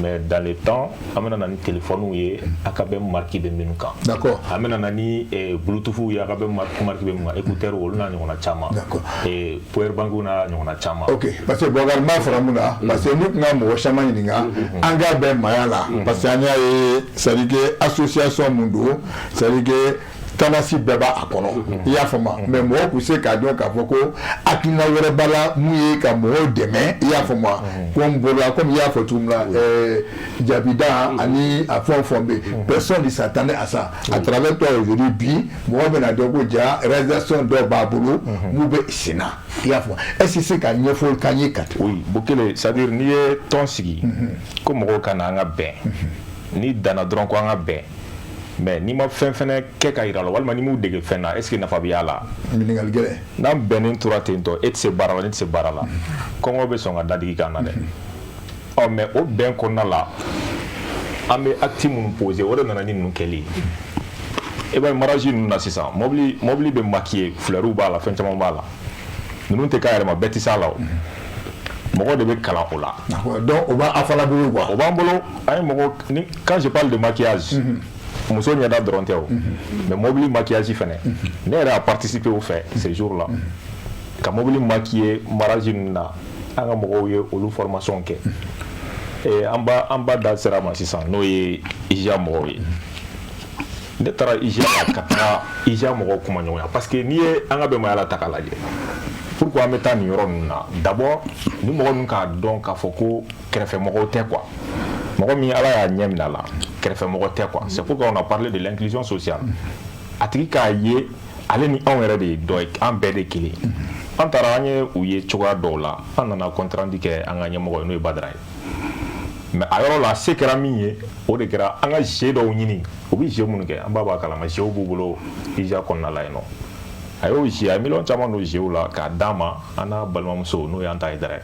Mais dans le temps amena nani téléphone ye AKBM marqué be minuka. D'accord. Amena nani bluetooth ye AKBM marqué be minuka écouteur wol na ngona chama. D'accord. Et power bank na ngona chama. OK, parce que bogal ma framuna parce que nous nga mo chama ninga anga be mayala parce que anya c'est que association mundo c'est que Tanasi beba akono ya fama mais mo ku se ka don ka foko akina wore bala muye ka mo deme ya fama comme bola comme ya fotumla jabida ani afon personne ne s'attendait à ça à travers toi aujourd'hui bi mo bena dogo ja réalisation do babulu mube sina ya fama est-ce que c'est ka nyefo kanye kat oui bokele c'est à dire ni ton sigi comme ko kana nga ben ni dana dron ko nga ben mais ni ma fɛn fɛnɛ kɛ ka yira la walima ni m'u dege fɛn na est ce que nafa bɛ y'a la ɲininkali gɛlɛn n'an bɛnnen tora ten tɔ e tɛ se baara la ne tɛ se baara la kɔngɔ bɛ sɔn ka dadigi k'an na dɛ ɔ mais o bɛn kɔnɔna la an bɛ acte minnu poser o de nana ni ninnu kɛli ye e b'a ye mariage ninnu na sisan mobili bɛ maquiller fleurs b'a la fɛn caman b'a la ninnu tɛ k'a yɛrɛ ma bɛɛ tɛ s'a la o mɔgɔ de bɛ kalan o la donc o b'a fana bolo quoi o b'an bolo an ye mɔgɔ ni quand je parle de maquillage muso ɲɛda dɔrɔn tɛ o mais mobili maquillage fɛnɛ ne yɛrɛ a participé au fait ces jours là ka mobili maquiller mariage ninnu na an ka mɔgɔw ye olu formation kɛ an b'a da sira ma sisan n'o ye IJA mɔgɔw ye ne taara IJA la ka taga IJA mɔgɔw kuma ɲɔgɔnya parce que n'i ye an ka bɛnbaya la ta k'a lajɛ pourquoi an bɛ taa nin yɔrɔ ninnu na d'abord ni mɔgɔ ninnu k'a dɔn k'a fɔ ko kɛrɛfɛmɔgɔw tɛ quoi mɔgɔ min ala y'a ɲɛ minɛ a la kɛrɛfɛmɔgɔ tɛ quoi c'est pourquoi on a parlé de l'inclusion sociale a tigi k'a ye ale ni anw yɛrɛ de ye dɔ ye an bɛɛ de kelen an taara an ye u ye cogoya dɔw la an nana compte rendu kɛ an ka ɲɛmɔgɔ ye n'o ye Badara ye mais a yɔrɔ la se kɛra min ye o de kɛra an ka jeu dɔw ɲini u bɛ jeu minnu kɛ an b'a kalama jeu b'u bolo IJA kɔnɔna la yen nɔ a y'o jeu a ye miliyɔn caman don jeu la k'a d'a ma an n'a balimamuso n'o y'an ta ye dɛrɛ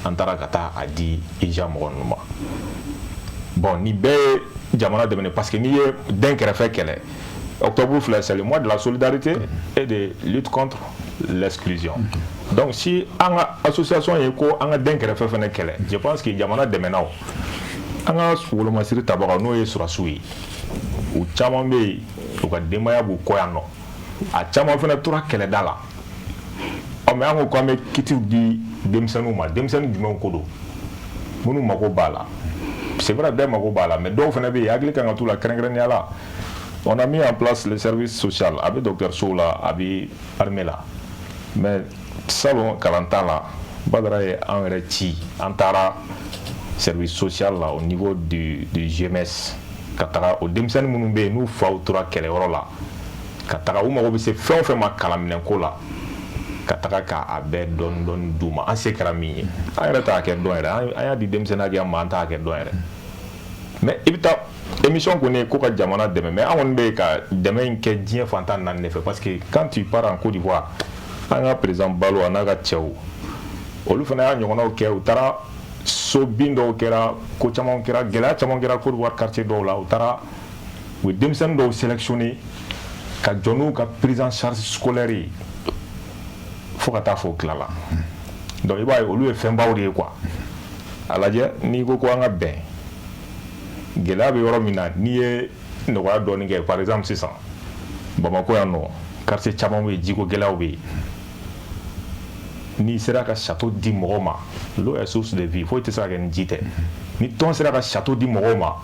an taara ka taa a di IJA mɔgɔ ninnu ma bon ni bɛɛ ye jamana dɛmɛ parce que n'i ye den kɛrɛfɛ kɛlɛ octobre filɛ c'est le mois de la solidarité et de lutte contre l'exclusion donc si an ka association ye ko an ka den kɛrɛfɛ fɛnɛ kɛlɛ je pense que jamana dɛmɛna o an ka wolomasiri tabaga n'o ye surasiw ye u caman bɛ yen u ka denbaya b'u kɔ yan nɔ a caman fɛnɛ tora kɛlɛda la ɔ mais an ko k'an bɛ kitiw di denmisɛnninw ma denmisɛnnin jumɛnw ko don minnu mago b'a la c'est vrai bɛɛ mago b'a la mais dɔw fɛnɛ bɛ yen hakili kan ka t'u la kɛrɛnkɛrɛnnenya la on a mis en place le service social a bɛ dɔgɔtɔrɔsow la a bɛ armée la mais salon kalan t'a la Badara ye an yɛrɛ ci an taara service social la au niveau du GMS ka taga o denmisɛnnin minnu bɛ yen n'u faw tora kɛlɛyɔrɔ la ka taga u mago bɛ se fɛn o fɛn ma kalanminɛnko la ka taga k'a bɛɛ dɔɔni dɔɔni d'u ma an se kɛra min ye an yɛrɛ t'a kɛ dɔn yɛrɛ an y'a di denmisɛnnin hakɛya ma an t'a kɛ dɔn yɛrɛ mais i bɛ taa émission kɔni ye ko ka jamana dɛmɛ mais an kɔni bɛ ka dɛmɛ in kɛ diɲɛ fantan naani de fɛ parce que quand tu pars en Côte d'Ivoire an ka président Balo a n'a ka cɛw olu fana y'a ɲɔgɔnnaw kɛ u taara so bin dɔw kɛra ko caman kɛra gɛlɛya caman kɛra Côte d'Ivoire quartier dɔw la u taara u ye denmisɛnnin dɔw sélectionné ka jɔ n'u ka prise en charge scolaire ye fo ka taa fɔ tilala donc i b'a ye olu ye fɛnbaw de ye quoi a lajɛ n'i ko an ka bɛn gɛlɛya bɛ yɔrɔ min na n'i ye nɔgɔya dɔɔni kɛ par exemple sisan Bamako yan nɔ quartier caman bɛ yen jiko gɛlɛyaw bɛ yen n'i sera ka château di mɔgɔw ma l'eau est source de vie foyi tɛ se ka kɛ ni ji tɛ ni tɔn sera ka château di mɔgɔw ma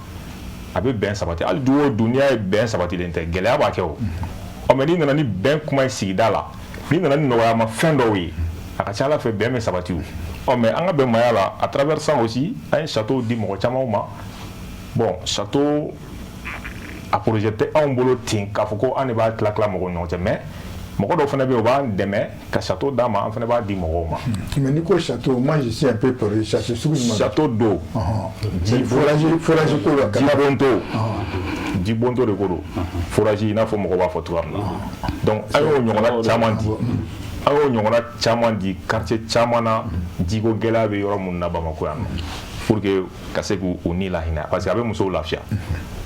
a bɛ bɛn sabati hali du o du n'i y'a ye bɛn sabatilen tɛ gɛlɛya b'a kɛ o mais n'i nana ni bɛn kuma ye sigida la n'i nana ni nɔgɔyama fɛn dɔw ye a ka ca Ala fɛ bɛn bɛ sabati o mais an ka bɛnbaya la à travers ça aussi an ye château di mɔgɔ camanw ma bon château a projet tɛ anw bolo ten k'a fɔ ko an de b'a tila mɔgɔw ni ɲɔgɔn cɛ mais mɔgɔ dɔw fana bɛ yen o b'an dɛmɛ ka château d'a ma an fana b'a di mɔgɔw ma. mais n'i ko château moi je suis un peu perdu château sugu jumɛn. château d'eau. forage ko la. jibonto de ko don forage i n'a fɔ mɔgɔw b'a fɔ cogoya min na donc an y'o ɲɔgɔnna caman di an y'o ɲɔgɔnna caman di quartier caman na jiko gɛlɛya bɛ yɔrɔ minnu na Bamako yan nɔ pour que ka se k'u ni lahinɛ parce que a bɛ musow lafiya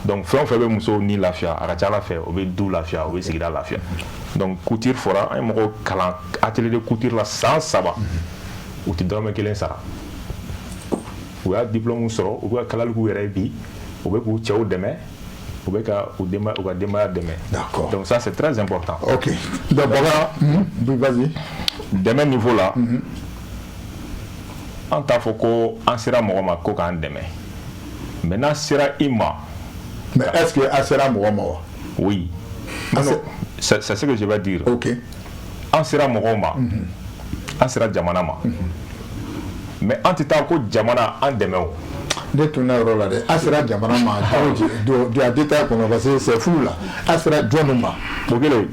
donc fɛn o fɛn bɛ musow ni lafiya a ka ca Ala fɛ o bɛ du lafiya o bɛ sigida lafiya donc couture fɔra an ye mɔgɔw kalan atelier de couture la san 3 u tɛ dɔrɔmɛ 1 sara u y'a diplôme sɔrɔ u bɛ ka kalali k'u yɛrɛ ye bi u bɛ k'u cɛw dɛmɛ u bɛ ka u ka denbaya dɛmɛ. D'accord. Donc ça c'est très important. Ok. Donc Baba, vas-y. Dɛmɛ niveau la an t'a fɔ ko an sera mɔgɔ ma ko k'an dɛmɛ mais n'an sera i ma. Mais est-ce que an sera mɔgɔ ma wa? Oui. C'est ce que je vais dire. Ok. An sera mɔgɔw ma an sera jamana ma mais an tɛ taa ko jamana an dɛmɛ o. Ne tunna yɔrɔ la dɛ an sera jamana ma du a détail kɔnɔ parce que c'est fou là an sera jɔnni ma. o kɛlen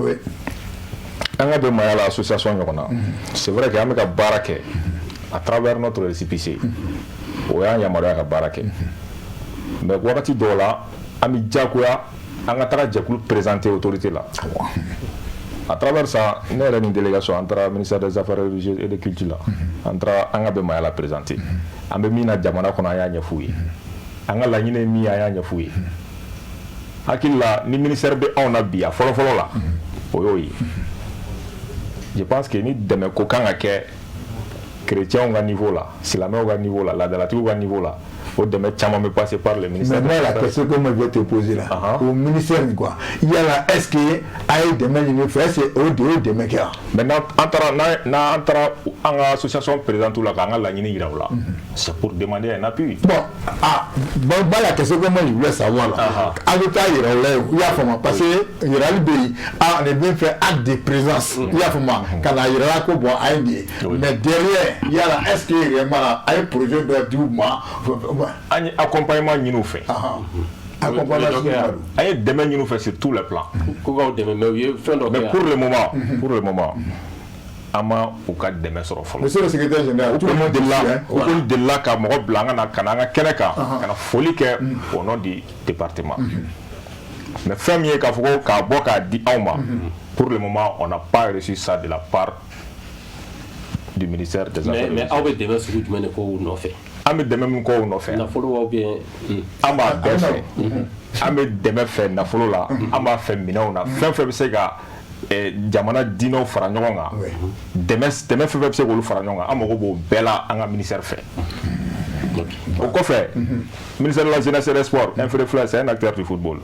an ka bɛnbaya la association ɲɔgɔn na c'est vrai que an bɛ ka baara kɛ à travers notre récépissé o y'an yamaruya ka baara kɛ mais wagati dɔw la an bɛ diyagoya an ka taga jɛkulu présenter autorité la à travers ça ne yɛrɛ ni délégation an taara ministère des affaires religieuses et de culture la an taara an ka bɛnbaya la présenter an bɛ min na jamana kɔnɔ an y'a ɲɛf'u ye an ka laɲini ye min ye an y'a ɲɛf'u ye hakili la ni ministère bɛ anw na bi a fɔlɔfɔlɔ la o y'o ye je pense que ni dɛmɛ ko kan ka kɛ chrétiens ka niveau la silamɛw ka niveau la ladalatigiw ka niveau la o dɛmɛ caman bɛ passer par le ministère. Mais la question que moi je vais te poser là au ministère quoi il y a là est-ce que a ye dɛmɛ ɲini fɛ est-ce que o dɛmɛ kɛra. maintenant an taara an ka association présidente la k'an ka laɲini yira o la c'est pour demander un appui. bon la question que moi je voulais savoir là a bɛ taa yira o la i y'a faamu parce que yirali bɛ yen on est bien fait acte de présence i y'a faamu ka na yira la ko bon a ye nin ye mais derrière il y a là est-ce que réellement a ye projet dɔ di u ma. an ye accompagnement ɲini u fɛ. an ye dɛmɛ ɲini u fɛ sur tous les plans. mais pour le moment an ma u ka dɛmɛ sɔrɔ fɔlɔ. monsieur le secrétaire général u kɔni delila ka mɔgɔ bila an ka na an ka kɛnɛ kan ka na foli kɛ au nom du département mais fɛn min ye k'a fɔ ko k'a bɔ k'a di anw ma pour le moment on n'a pas reçu ça de la part du ministère des affaires. mais aw bɛ dɛmɛ sugu jumɛn de k'o nɔfɛ. an bɛ dɛmɛ min k'o nɔfɛ nafolo aw bɛ an b'a bɛɛ fɛ an bɛ dɛmɛ fɛ nafolo la an b'a fɛ minɛnw na fɛn fɛn bɛ se ka jamana diinɛw fara ɲɔgɔn kan dɛmɛ fɛn fɛn bɛ se k'olu fara ɲɔgɔn kan an mago b'o bɛɛ la an ka ministère fɛ o kɔfɛ ministère de la jeunesse et des sports un frère c'est un acteur du football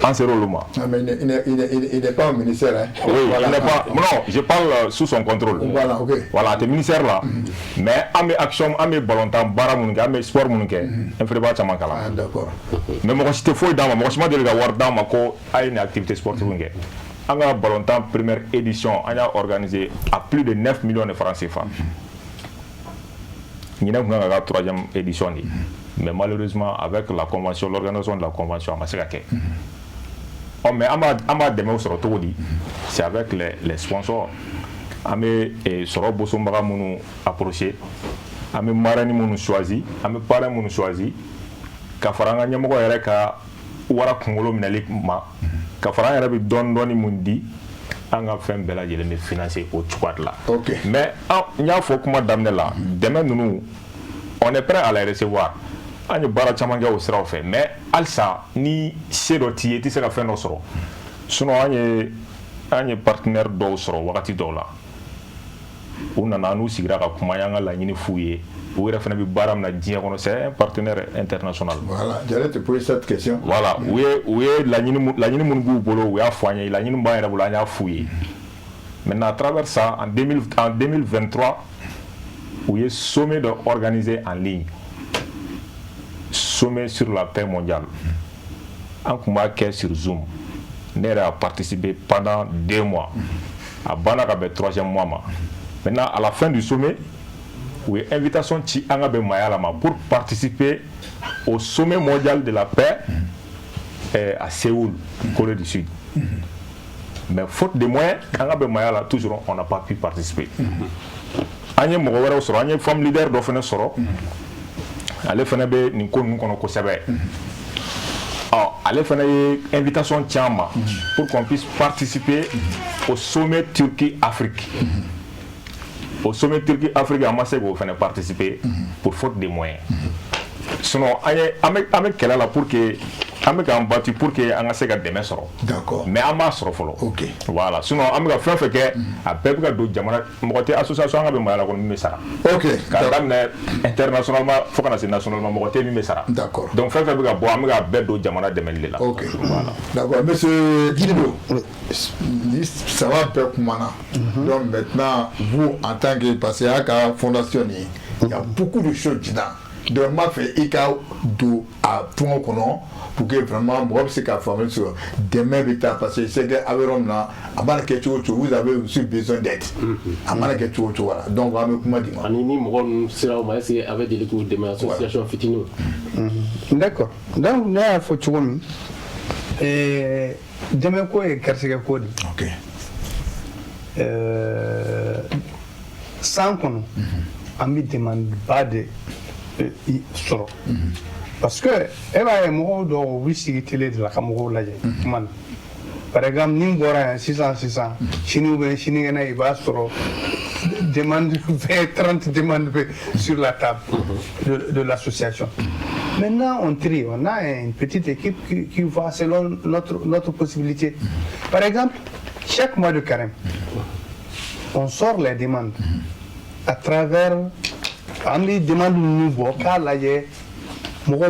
an sera olu ma. mais il n'est pas au ministère hein. Oui, voilà. Il n'est pas. Non, je parle sous son contrôle. Voilà, ok. Voilà, t'es ministère là. Mais à mes actions, à mes ballons-temps, bara munke, à mes sports munke, un frère pas chaman kala. Ah d'accord. Mais moi si te fous dans moi, moi je m'adresse à voir dans ma co à une activité sportive munke. En a ballon-temps première édition, on a organisé à plus de 9 millions de francs CFA. Nous avons la troisième édition. Mais malheureusement, avec la convention, l'organisation de la convention, on a fait oh, mais ama demain sur autodi c'est avec les sponsors ame soro bosombaga munu approcher ame marani munu choisi ame parrain munu choisi ka faranga nyamoko yere ka wara kungolo minali ma ka faranga yere bi don doni mundi anga fem bela jele me financer au chouat là OK mais nya fo kuma damne la demain nunu on est prêt à les recevoir. On est bara caman kɛ o siraw fɛ mais halisa ni se dɔ t'i ye i tɛ se ka fɛn dɔ sɔrɔ sinon an ye partenaire dɔw sɔrɔ wagati dɔw la u nana n'u sigira ka kuma y'an ka laɲini f'u ye u yɛrɛ fana bɛ baara min na diɲɛ kɔnɔ c'est un partenaire international. Voilà, j'allais te poser cette question. Voilà, u ye laɲini minnu b'u bolo u y'a fɔ an ye laɲini min b'an yɛrɛ bolo an y'a f'u ye. Maintenant à travers ça en 2023 u ye sommet dɔ organisé en ligne. Sommet sur la paix mondiale. En Koumaké sur Zoom. Nous avons participé pendant 2 mois. À Banaka, le 3e mois. Maintenant, à la fin du sommet, il y a une invitation pour participer au sommet mondial de la paix à Séoul, Corée du Sud. Mais faute de moyens, toujours on n'a pas pu participer. Il y a une femme leader d'Offene. Ale fana bɛ nin ko ninnu kɔnɔ kosɛbɛ ale fana ye invitation caman pour qu'on puisse participer au sommet Turquie-Afrique. Au sommet Turquie-Afrique an ma se k'o fana participer pour faute de moyens. Sinon an bɛ kɛlɛ la pour que an bɛ k'an battu pour que an ka se ka dɛmɛ sɔrɔ. D'accord. Mais an m'a sɔrɔ fɔlɔ. Ok. Voilà. Sinon an bɛ ka fɛn fɛn kɛ a bɛɛ bɛ ka don jamana mɔgɔ tɛ association an ka bɛ maya la kɔni min bɛ sara. Ok. K'a daminɛ internationalement fo kana se nationalement mɔgɔ tɛ min bɛ sara. D'accord. Donc fɛn fɛn bɛ ka bɔ an bɛ ka bɛɛ don jamana dɛmɛli de la. Ok. Voilà. D'accord. Monsieur Guido, ça va un peu comme donc maintenant, vous en tant que passé à la fondation, il y a beaucoup de choses dedans. Donc, ma fait IKA à point pour que vraiment, moi, c'est qu'à former sur demain, parce que c'est qu'à là, à mal que vous avez aussi besoin d'aide. À mal que voilà. Donc, on va me dire. Anini, moi, c'est là où c'est avec des cours de ma association Fitino. D'accord. Donc, là, il faut tout le et demain, quoi, est quartier code. Ok. Sans qu'on ne demande pas de soro parce que elle a un mot de wisi télé de la caméra là par exemple ni bora 600 chini gana iba soro demande 20-30 demandes sur la table de l'association. Maintenant on trie, on a une petite équipe qui va selon notre possibilité. Par exemple chaque mois de carême on sort les demandes à travers Ami demande nouveau car là y mogo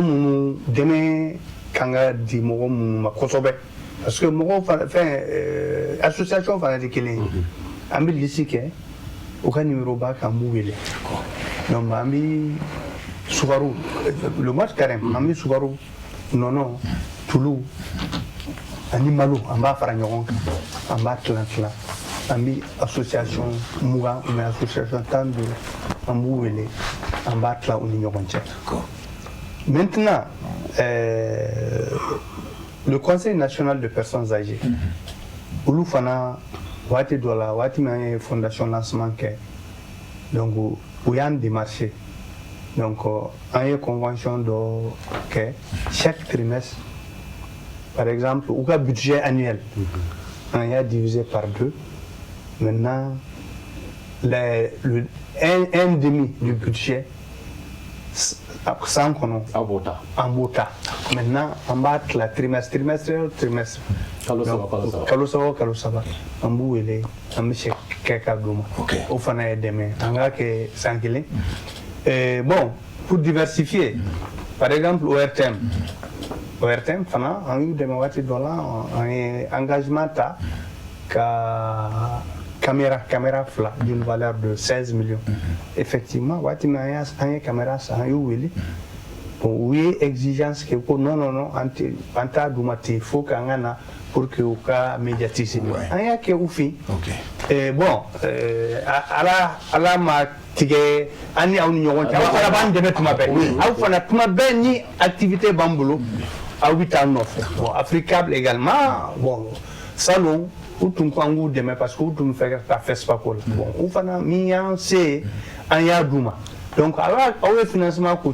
demain kanga di mogo ma kosobe parce que mogo fait association fa de kele ami lisike au cas numéro ba kamu wele non ami Souvarou le mois de carême ami Souvarou non Toulou animalo amba fara nyogon amba tlan ami association Mouga mais association Tandu Ambouele en battre là où nous sommes. Maintenant, le Conseil national de personnes âgées, où fana wati dola wati ma fondation lancement que donc où y a des marchés donc il y a une convention de que chaque trimestre par exemple ou un budget annuel il y a divisé par 2 maintenant un demi du budget sans qu'on en bota. Maintenant, on bat la trimestre. Kalosava. On bouille on met quelqu'un d'homme. Au fana demain. On a que 5 kilos. Bon, pour diversifier, par exemple, ORTM, fana, on a eu des $, un engagement caméra flat d'une valeur de 16 millions. Effectivement, il y a caméra oui, exigence que non, il faut qu'on ait pour que vous médiatisez. Il y a que vous faites. Bon, à la matinée, on a une activité bamboulou à 8 ans. Africable également, bon, salon. Ou tu me demain parce que tu me fais ta fesse pas quoi. Bon, ou fana mian c'est un yadouma. Donc alors au financement que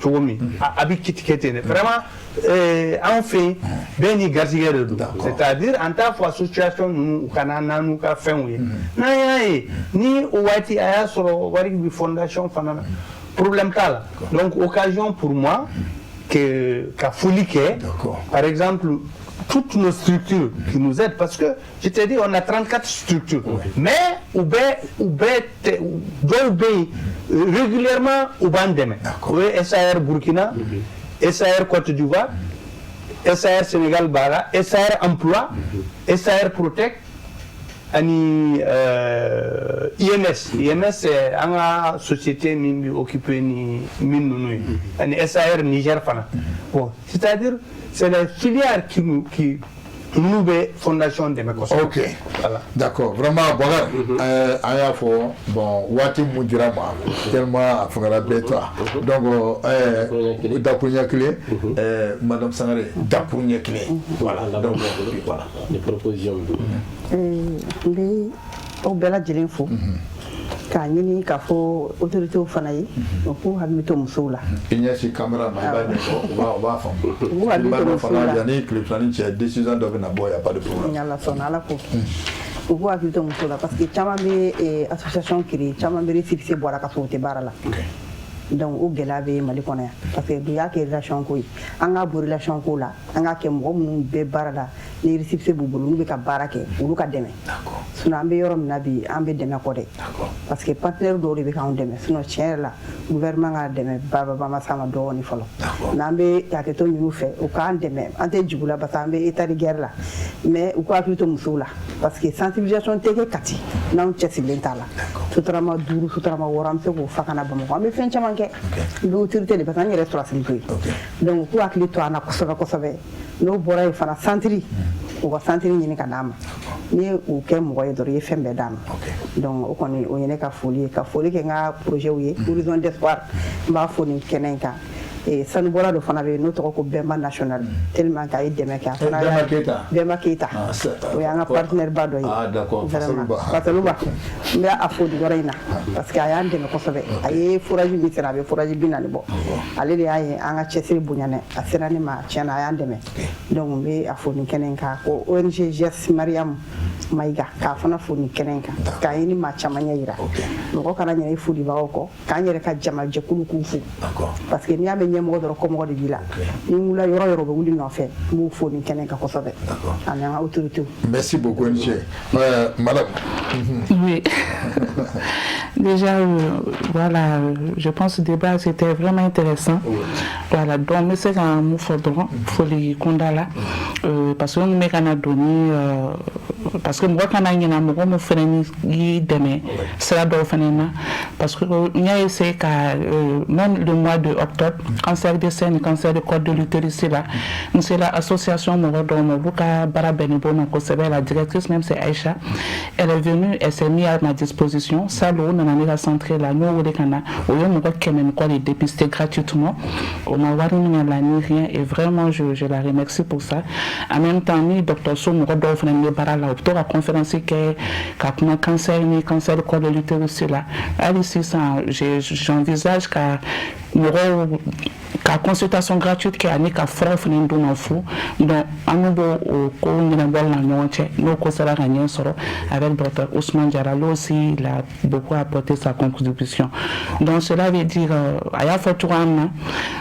tu mis avec kitiketé vraiment en fait beni gazier de c'est-à-dire en tant qu'association nous kanana nous ka fin oui na ya ni o wati aya soro wari bi fondation fana problème t'a là. Donc occasion pour moi qu'à folie par exemple toutes nos structures qui nous aident, parce que je te dis on a 34 structures, mais régulièrement au Bandeme, SAR Burkina, SAR Côte d'Ivoire, SAR Sénégal Bara, SAR Emploi, SAR Protect, ani IMS c'est une société qui occupe ni minunu ani SAR Niger fana. Bon, c'est-à-dire c'est la filière qui nous fondation de mes conseils. Ok, voilà. D'accord. Vraiment, voilà. À fois, bon, Wati Moudirama, tellement à faire la bête. Donc, Dapounia Clé, Madame Sangaré, Dapounia Clé. Voilà. Donc, voilà. Les propositions. Mais, au Bella Djelinfo. Ka ñini ka fo autorité o fana yi ko habito musola inya ci caméra ma ba ne ko wa fam ko habito musola yani clip planning ci décision de na boy a pas de problème ñala sonala ko ko habito musola parce que chama be association kiri chama be récipicé boira ka fo te barala donc o gela be mali kono parce que du ya ke relation ko anga bo relation ko la anga ke mo mun be barala ni récipicé bu bulu be ka barake ulu ka deme d'accord suna ambe yorom nabi ambe deme ko de parce que partenaire do be ka on deme sino cher la gouvernement nga deme baba mama sama do ni folo nambe ya ke to mi fe o ka deme ante jigula batambe état de guerre la mais o ko akito musula parce que sensibilisation teke kati na on chesi lentala sutrama duru sutrama woram se ko fakana bamo ambe fen chama l'autorité de parce que restauration donc ko akili to ana kosobe no bora fana santiri o ko santiri ni ka dama ni o ke mo ko do ye fembe dama donc o koni o yene ka folie ke nga projet wi horizon d'espoir mba foni kenenka et sanu bora do fana be no to ko Bemba national tellement ka ideme ka fana Bemba Keita o ya nga partenaire ba do yi d'accord Fasaluba mais a fodi gorayna parce que aya ndeme ko sobe ay fouraji mi sera be fouraji binani bo ale de ay anga chesiri bunyane asirani ma chena aya ndeme donc be a fodi kenenka ko ONG Jes Mariam Maiga ka fana fodi kenenka ka yini ma chamanya ira ko kana nyai fodi ba ko ka nyere ka jama je kulu kufu parce que ni abe nyemo do ko mo de bila ni mula yoro be wuli no fe mo fodi kenenka ko sobe ana autorité. Merci beaucoup monsieur. Madame. Oui. Déjà, voilà, je pense que le débat c'était vraiment intéressant. Voilà, donc, mais c'est un mot fort, faut les condamner parce que nous m'avons donné, parce que moi quand on a eu un mot, on fait ni demain, c'est la bonne fin parce que il y a essayé qu'à même le mois de octobre, cancer des seins, cancer de col de l'utérus là, nous c'est l'association Morodo Mobuka Barabenibo, la directrice même c'est Aïcha, elle est venue, elle s'est mise à ma disposition, ça l'eau on a centré là, nous au Canada, au lieu de quand même quoi les dépister gratuitement, on m'a voir ni rien et vraiment je la remercie pour ça. En même temps, ni docteur Soum Rodolphe n'a pas là, au la conférence qui a cancer de col de l'utérus là, ici j'envisage qu'à consultation gratuite qui a ni qu'à faire un fou donc à nous nous conseillons gagner avec docteur Ousmane Diaralo aussi il a beaucoup apporté sa contribution donc cela veut dire à la fois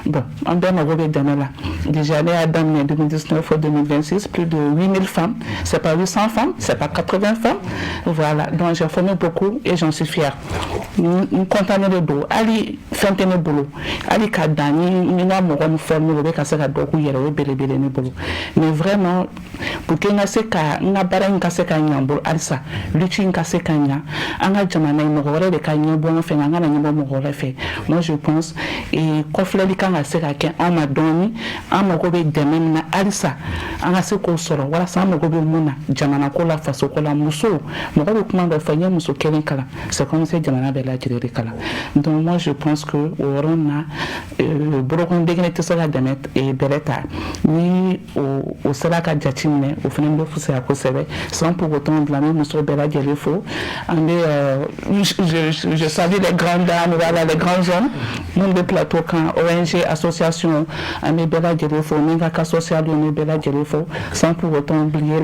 bon on va me là déjà année à 2019 au 2026 plus de 8000 femmes c'est pas 800 femmes c'est pas 80 femmes voilà donc j'ai formé beaucoup et j'en suis fière nous comptons le dos Ali Fentene Boulot Ali Kadani nous avons formé le cas de beaucoup hier au belébélé mais vraiment pour que nous n'a pas un casse kanyambo alsa lutin casse kanya anga jamana imogore de kanya bon fait anga na nyimbo mogore fait moi je pense et kofle di kanga se ka ken on m'a donné en mogobe demain na alsa anga se ko soro wala sa mogobe muna jamana ko la faso ko la muso mogobe kuma do fanya muso kelen kala c'est comme ça jamana bela jirere kala donc moi je pense que orona borokon degnete sala demet et beleta ni au sala ka jatine au fenen do fusa ko sebe sans pour autant blâmer monsieur Bella Djelefo. Je salue les grandes dames, voilà, les grands hommes, monde de plateau quand ONG, association, Bella Djelefo, Mingaka Social, Bella Djelefo, sans pour autant oublier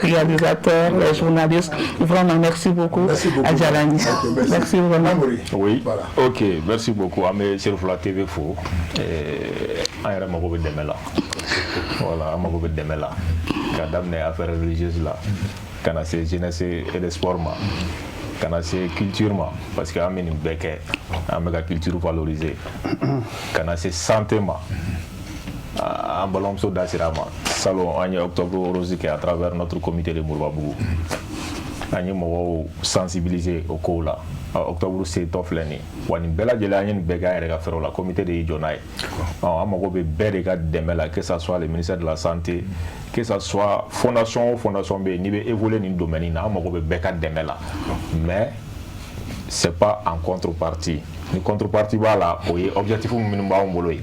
réalisateurs, les journalistes. Vraiment, merci beaucoup. Merci beaucoup. À Djalani. Merci vraiment. Oui, voilà. Ok, merci beaucoup. Amé Chérifla TV Fo. On est vraiment beaucoup de là. Voilà, on est beaucoup de là. Quand on est affaires religieuses là, quand on est jeunesse et le sport, quand on est culture, parce qu'on a une béquille, on a la culture valorisée. Quand on est santé, en ballon sur d'Assirama, salon en octobre rose à travers notre comité de Mourbabougou. On est sensibilisé au cas là. Octobre c'est tofleni. Wani bela jela yen bega rega faire la comité de Ijonai. On be berega demela que ça soit le ministère de la santé, que ça soit fondation B ni be évoluer dans domaine na on be beka demela. Mais c'est pas en contrepartie. Ni contrepartie voilà, oui, objectif minimum ba mboloy.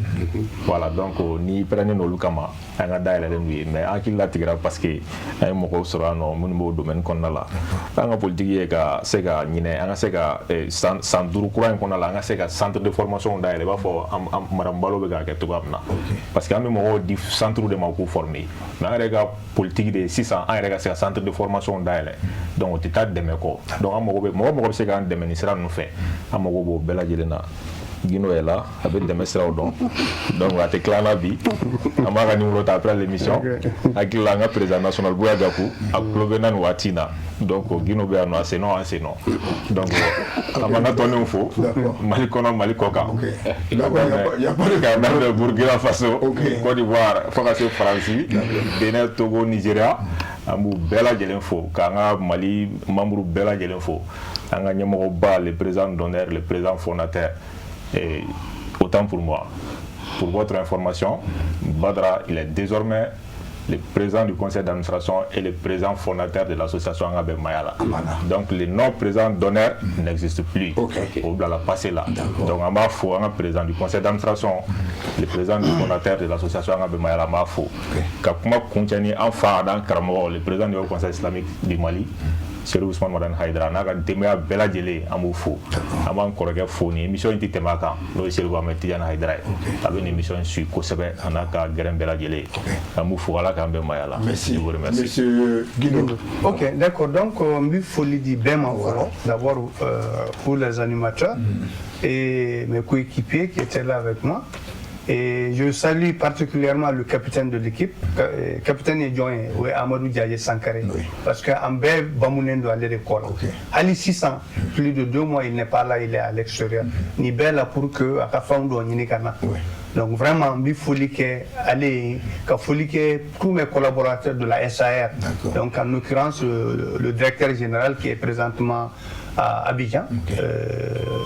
Voilà, donc ni prenez nos lukama, anga daile lui, mais akil la tigra parce que ay moko sera no minimum domaine qu'on a là. Anga politique ga sega nyine, anga sega sans duru courant qu'on a là, anga sega centre de formation daile ba fo madame Balo be ga keto amna. Parce que ami moko di centre de mako formé. Na rega politique de 600 an rega sega centre de formation daile. Donc t'état de meko. Donc moko sega de ministère nous fait. Amoko bo bela Jelena Guino est là avec des messages au don. Donc, on a été clair la vie. On a un numéro après l'émission. Avec le président national Bouyagakou, avec Clovenan Watina. Donc, Guino est là, c'est non, c'est non. Donc, on a tourné un faux. Malikono, Malikoka. Il y a pas de cas, même le Burkina Faso, Côte d'Ivoire, Français, Francie, Bénin, Togo, Nigeria. Amou Bella Jelenfo, Kanga Mali, Mambrou Bella Jelenfo. Anga Nyamoroba, le président d'honneur, le président fondateur. Et autant pour moi. Pour votre information, Badra, il est désormais le président du conseil d'administration et le président fondateur de l'association Angabé Mayala. Donc le non-président d'honneur n'existe plus. On doit la passer là. Donc on m'a fou, un président du conseil d'administration, le président du fondateur de l'association Angabé Mayala m'a fou. Quand on continue enfin dans Karamo, le président du conseil islamique du Mali, Cheikh Ousmane Madan Haïdara, n'a pas de à Bella Djele à Moufou. Avant qu'on regarde Foni, émission était Temaka, nous Cheikh Ousmane Tidiane Haïdara. Avec une émission sur Kosebe, on a qu'à Guérin Bella Djele. À Moufou, à la Kambe Mayala. Merci. Je vous remercie. Monsieur Guino. Ok, d'accord. Donc, il faut le dire bien d'abord pour les animateurs et mes coéquipiers qui étaient là avec moi. Et je salue particulièrement le capitaine de l'équipe, capitaine Edjoin, Amadou Diaye Sankaré, parce qu'en Bé, Bamounen doit aller à l'école. Ali 600, plus de 2 mois, il n'est pas là, il est à l'extérieur. Ni Bé là pour que, à Kafando, Ninikana. Donc vraiment, il faut que tous mes collaborateurs de la SAR, donc en l'occurrence le directeur général qui est présentement à Abidjan,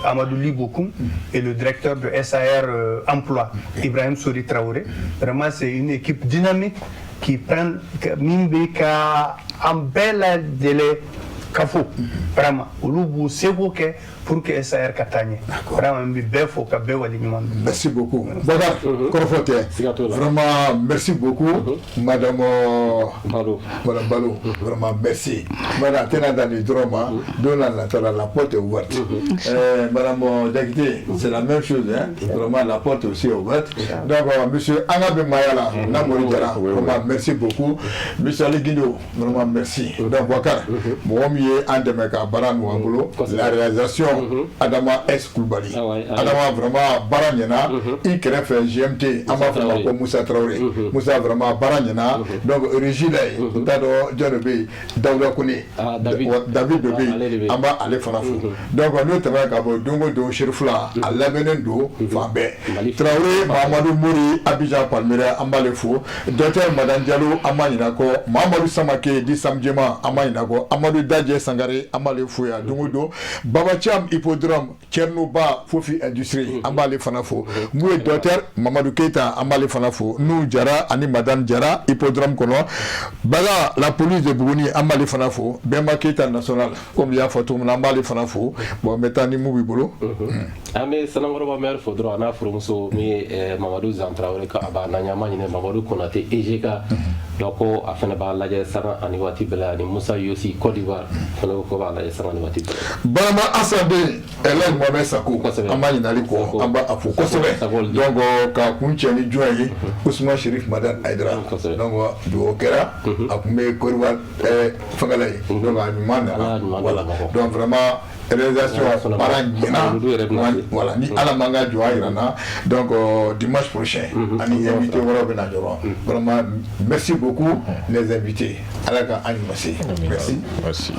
Amadou Libokoum, et le directeur de SAR Emploi, Ibrahim Souri Traoré. Vraiment, c'est une équipe dynamique qui prend Mimbeka en bel délai. Kafo, vraiment, Olubu Seboke pour que SAR Katagne. Vraiment, merci beaucoup. Vraiment, merci beaucoup. Madame Balo, vraiment, merci. Madame Tenadani Droma, donnant la porte est ouverte. Madame Dagité, c'est la même chose, hein? Vraiment, la porte aussi est ouverte. Donc, monsieur Angabé Mayala, vraiment, merci beaucoup. Monsieur Ali Guido, vraiment, merci. Donc, Wakar, la réalisation Adama S. Koulibaly. Adama vraiment Baranyana, il crée fait GMT, Ama vraiment Moussa Traoré. Moussa vraiment Baranyana, donc Régile, Dado Djanobe, Daouda Kone, David Bebe, Ama Ale Fanafou. Donc nous travaillons avec Dongo Do Chérifla, à l'Avenendo, Fambé. Traoré, Mamadou Mouri, Abidjan Palmera, Ambalefou, Docteur Madame Diallo, Amaninako, Mamadou Samake, Dissamdjema, Amaninako, Amadou Dadje Sangare, Amalefou, Dongo Babacham Hippodrome, Tchernoba, Fofi Industrie, Amale Fanafo. Moué Docteur Mamadou Keita, Amale Fanafo. Nous, Djara, Ani Madame Djara, Hippodrome Kono. Baga, la police de Bougouni, Amale Fanafo. Bema Keita National, comme il y a photo, Amale Fanafo. Bon, maintenant, ni Moubi Bolo. Ame Sanangoro Mer Fodro, Ana Frumso, mais Mamadou Zantraoreka, Abananyama, Mamadou Konate, Ejeka. donc ko a fana b'a lajɛ sanga ani waati bɛɛ la ani Musa Yosi Côte d'Ivoire fana ko b'a lajɛ sanga ani waati bɛɛ la. Barama Asaden Elhaj Mohamed Sako an b'a ɲinali kɔ an b'a fo kosɛbɛ donc ka kun cɛ ni jɔn ye Ousmane Cherif Madane Aidara donc dugawu kɛra a kun bɛ Côte d'Ivoire fangala ye donc a ɲuman nana voilà donc vraiment réalisation baara ɲɛna voilà ni ala man ka jɔ a yira na donc dimanche prochain ani invité wɛrɛw bɛ na ɲɔgɔn vraiment merci beaucoup les invités ala ka an ɲuman se merci.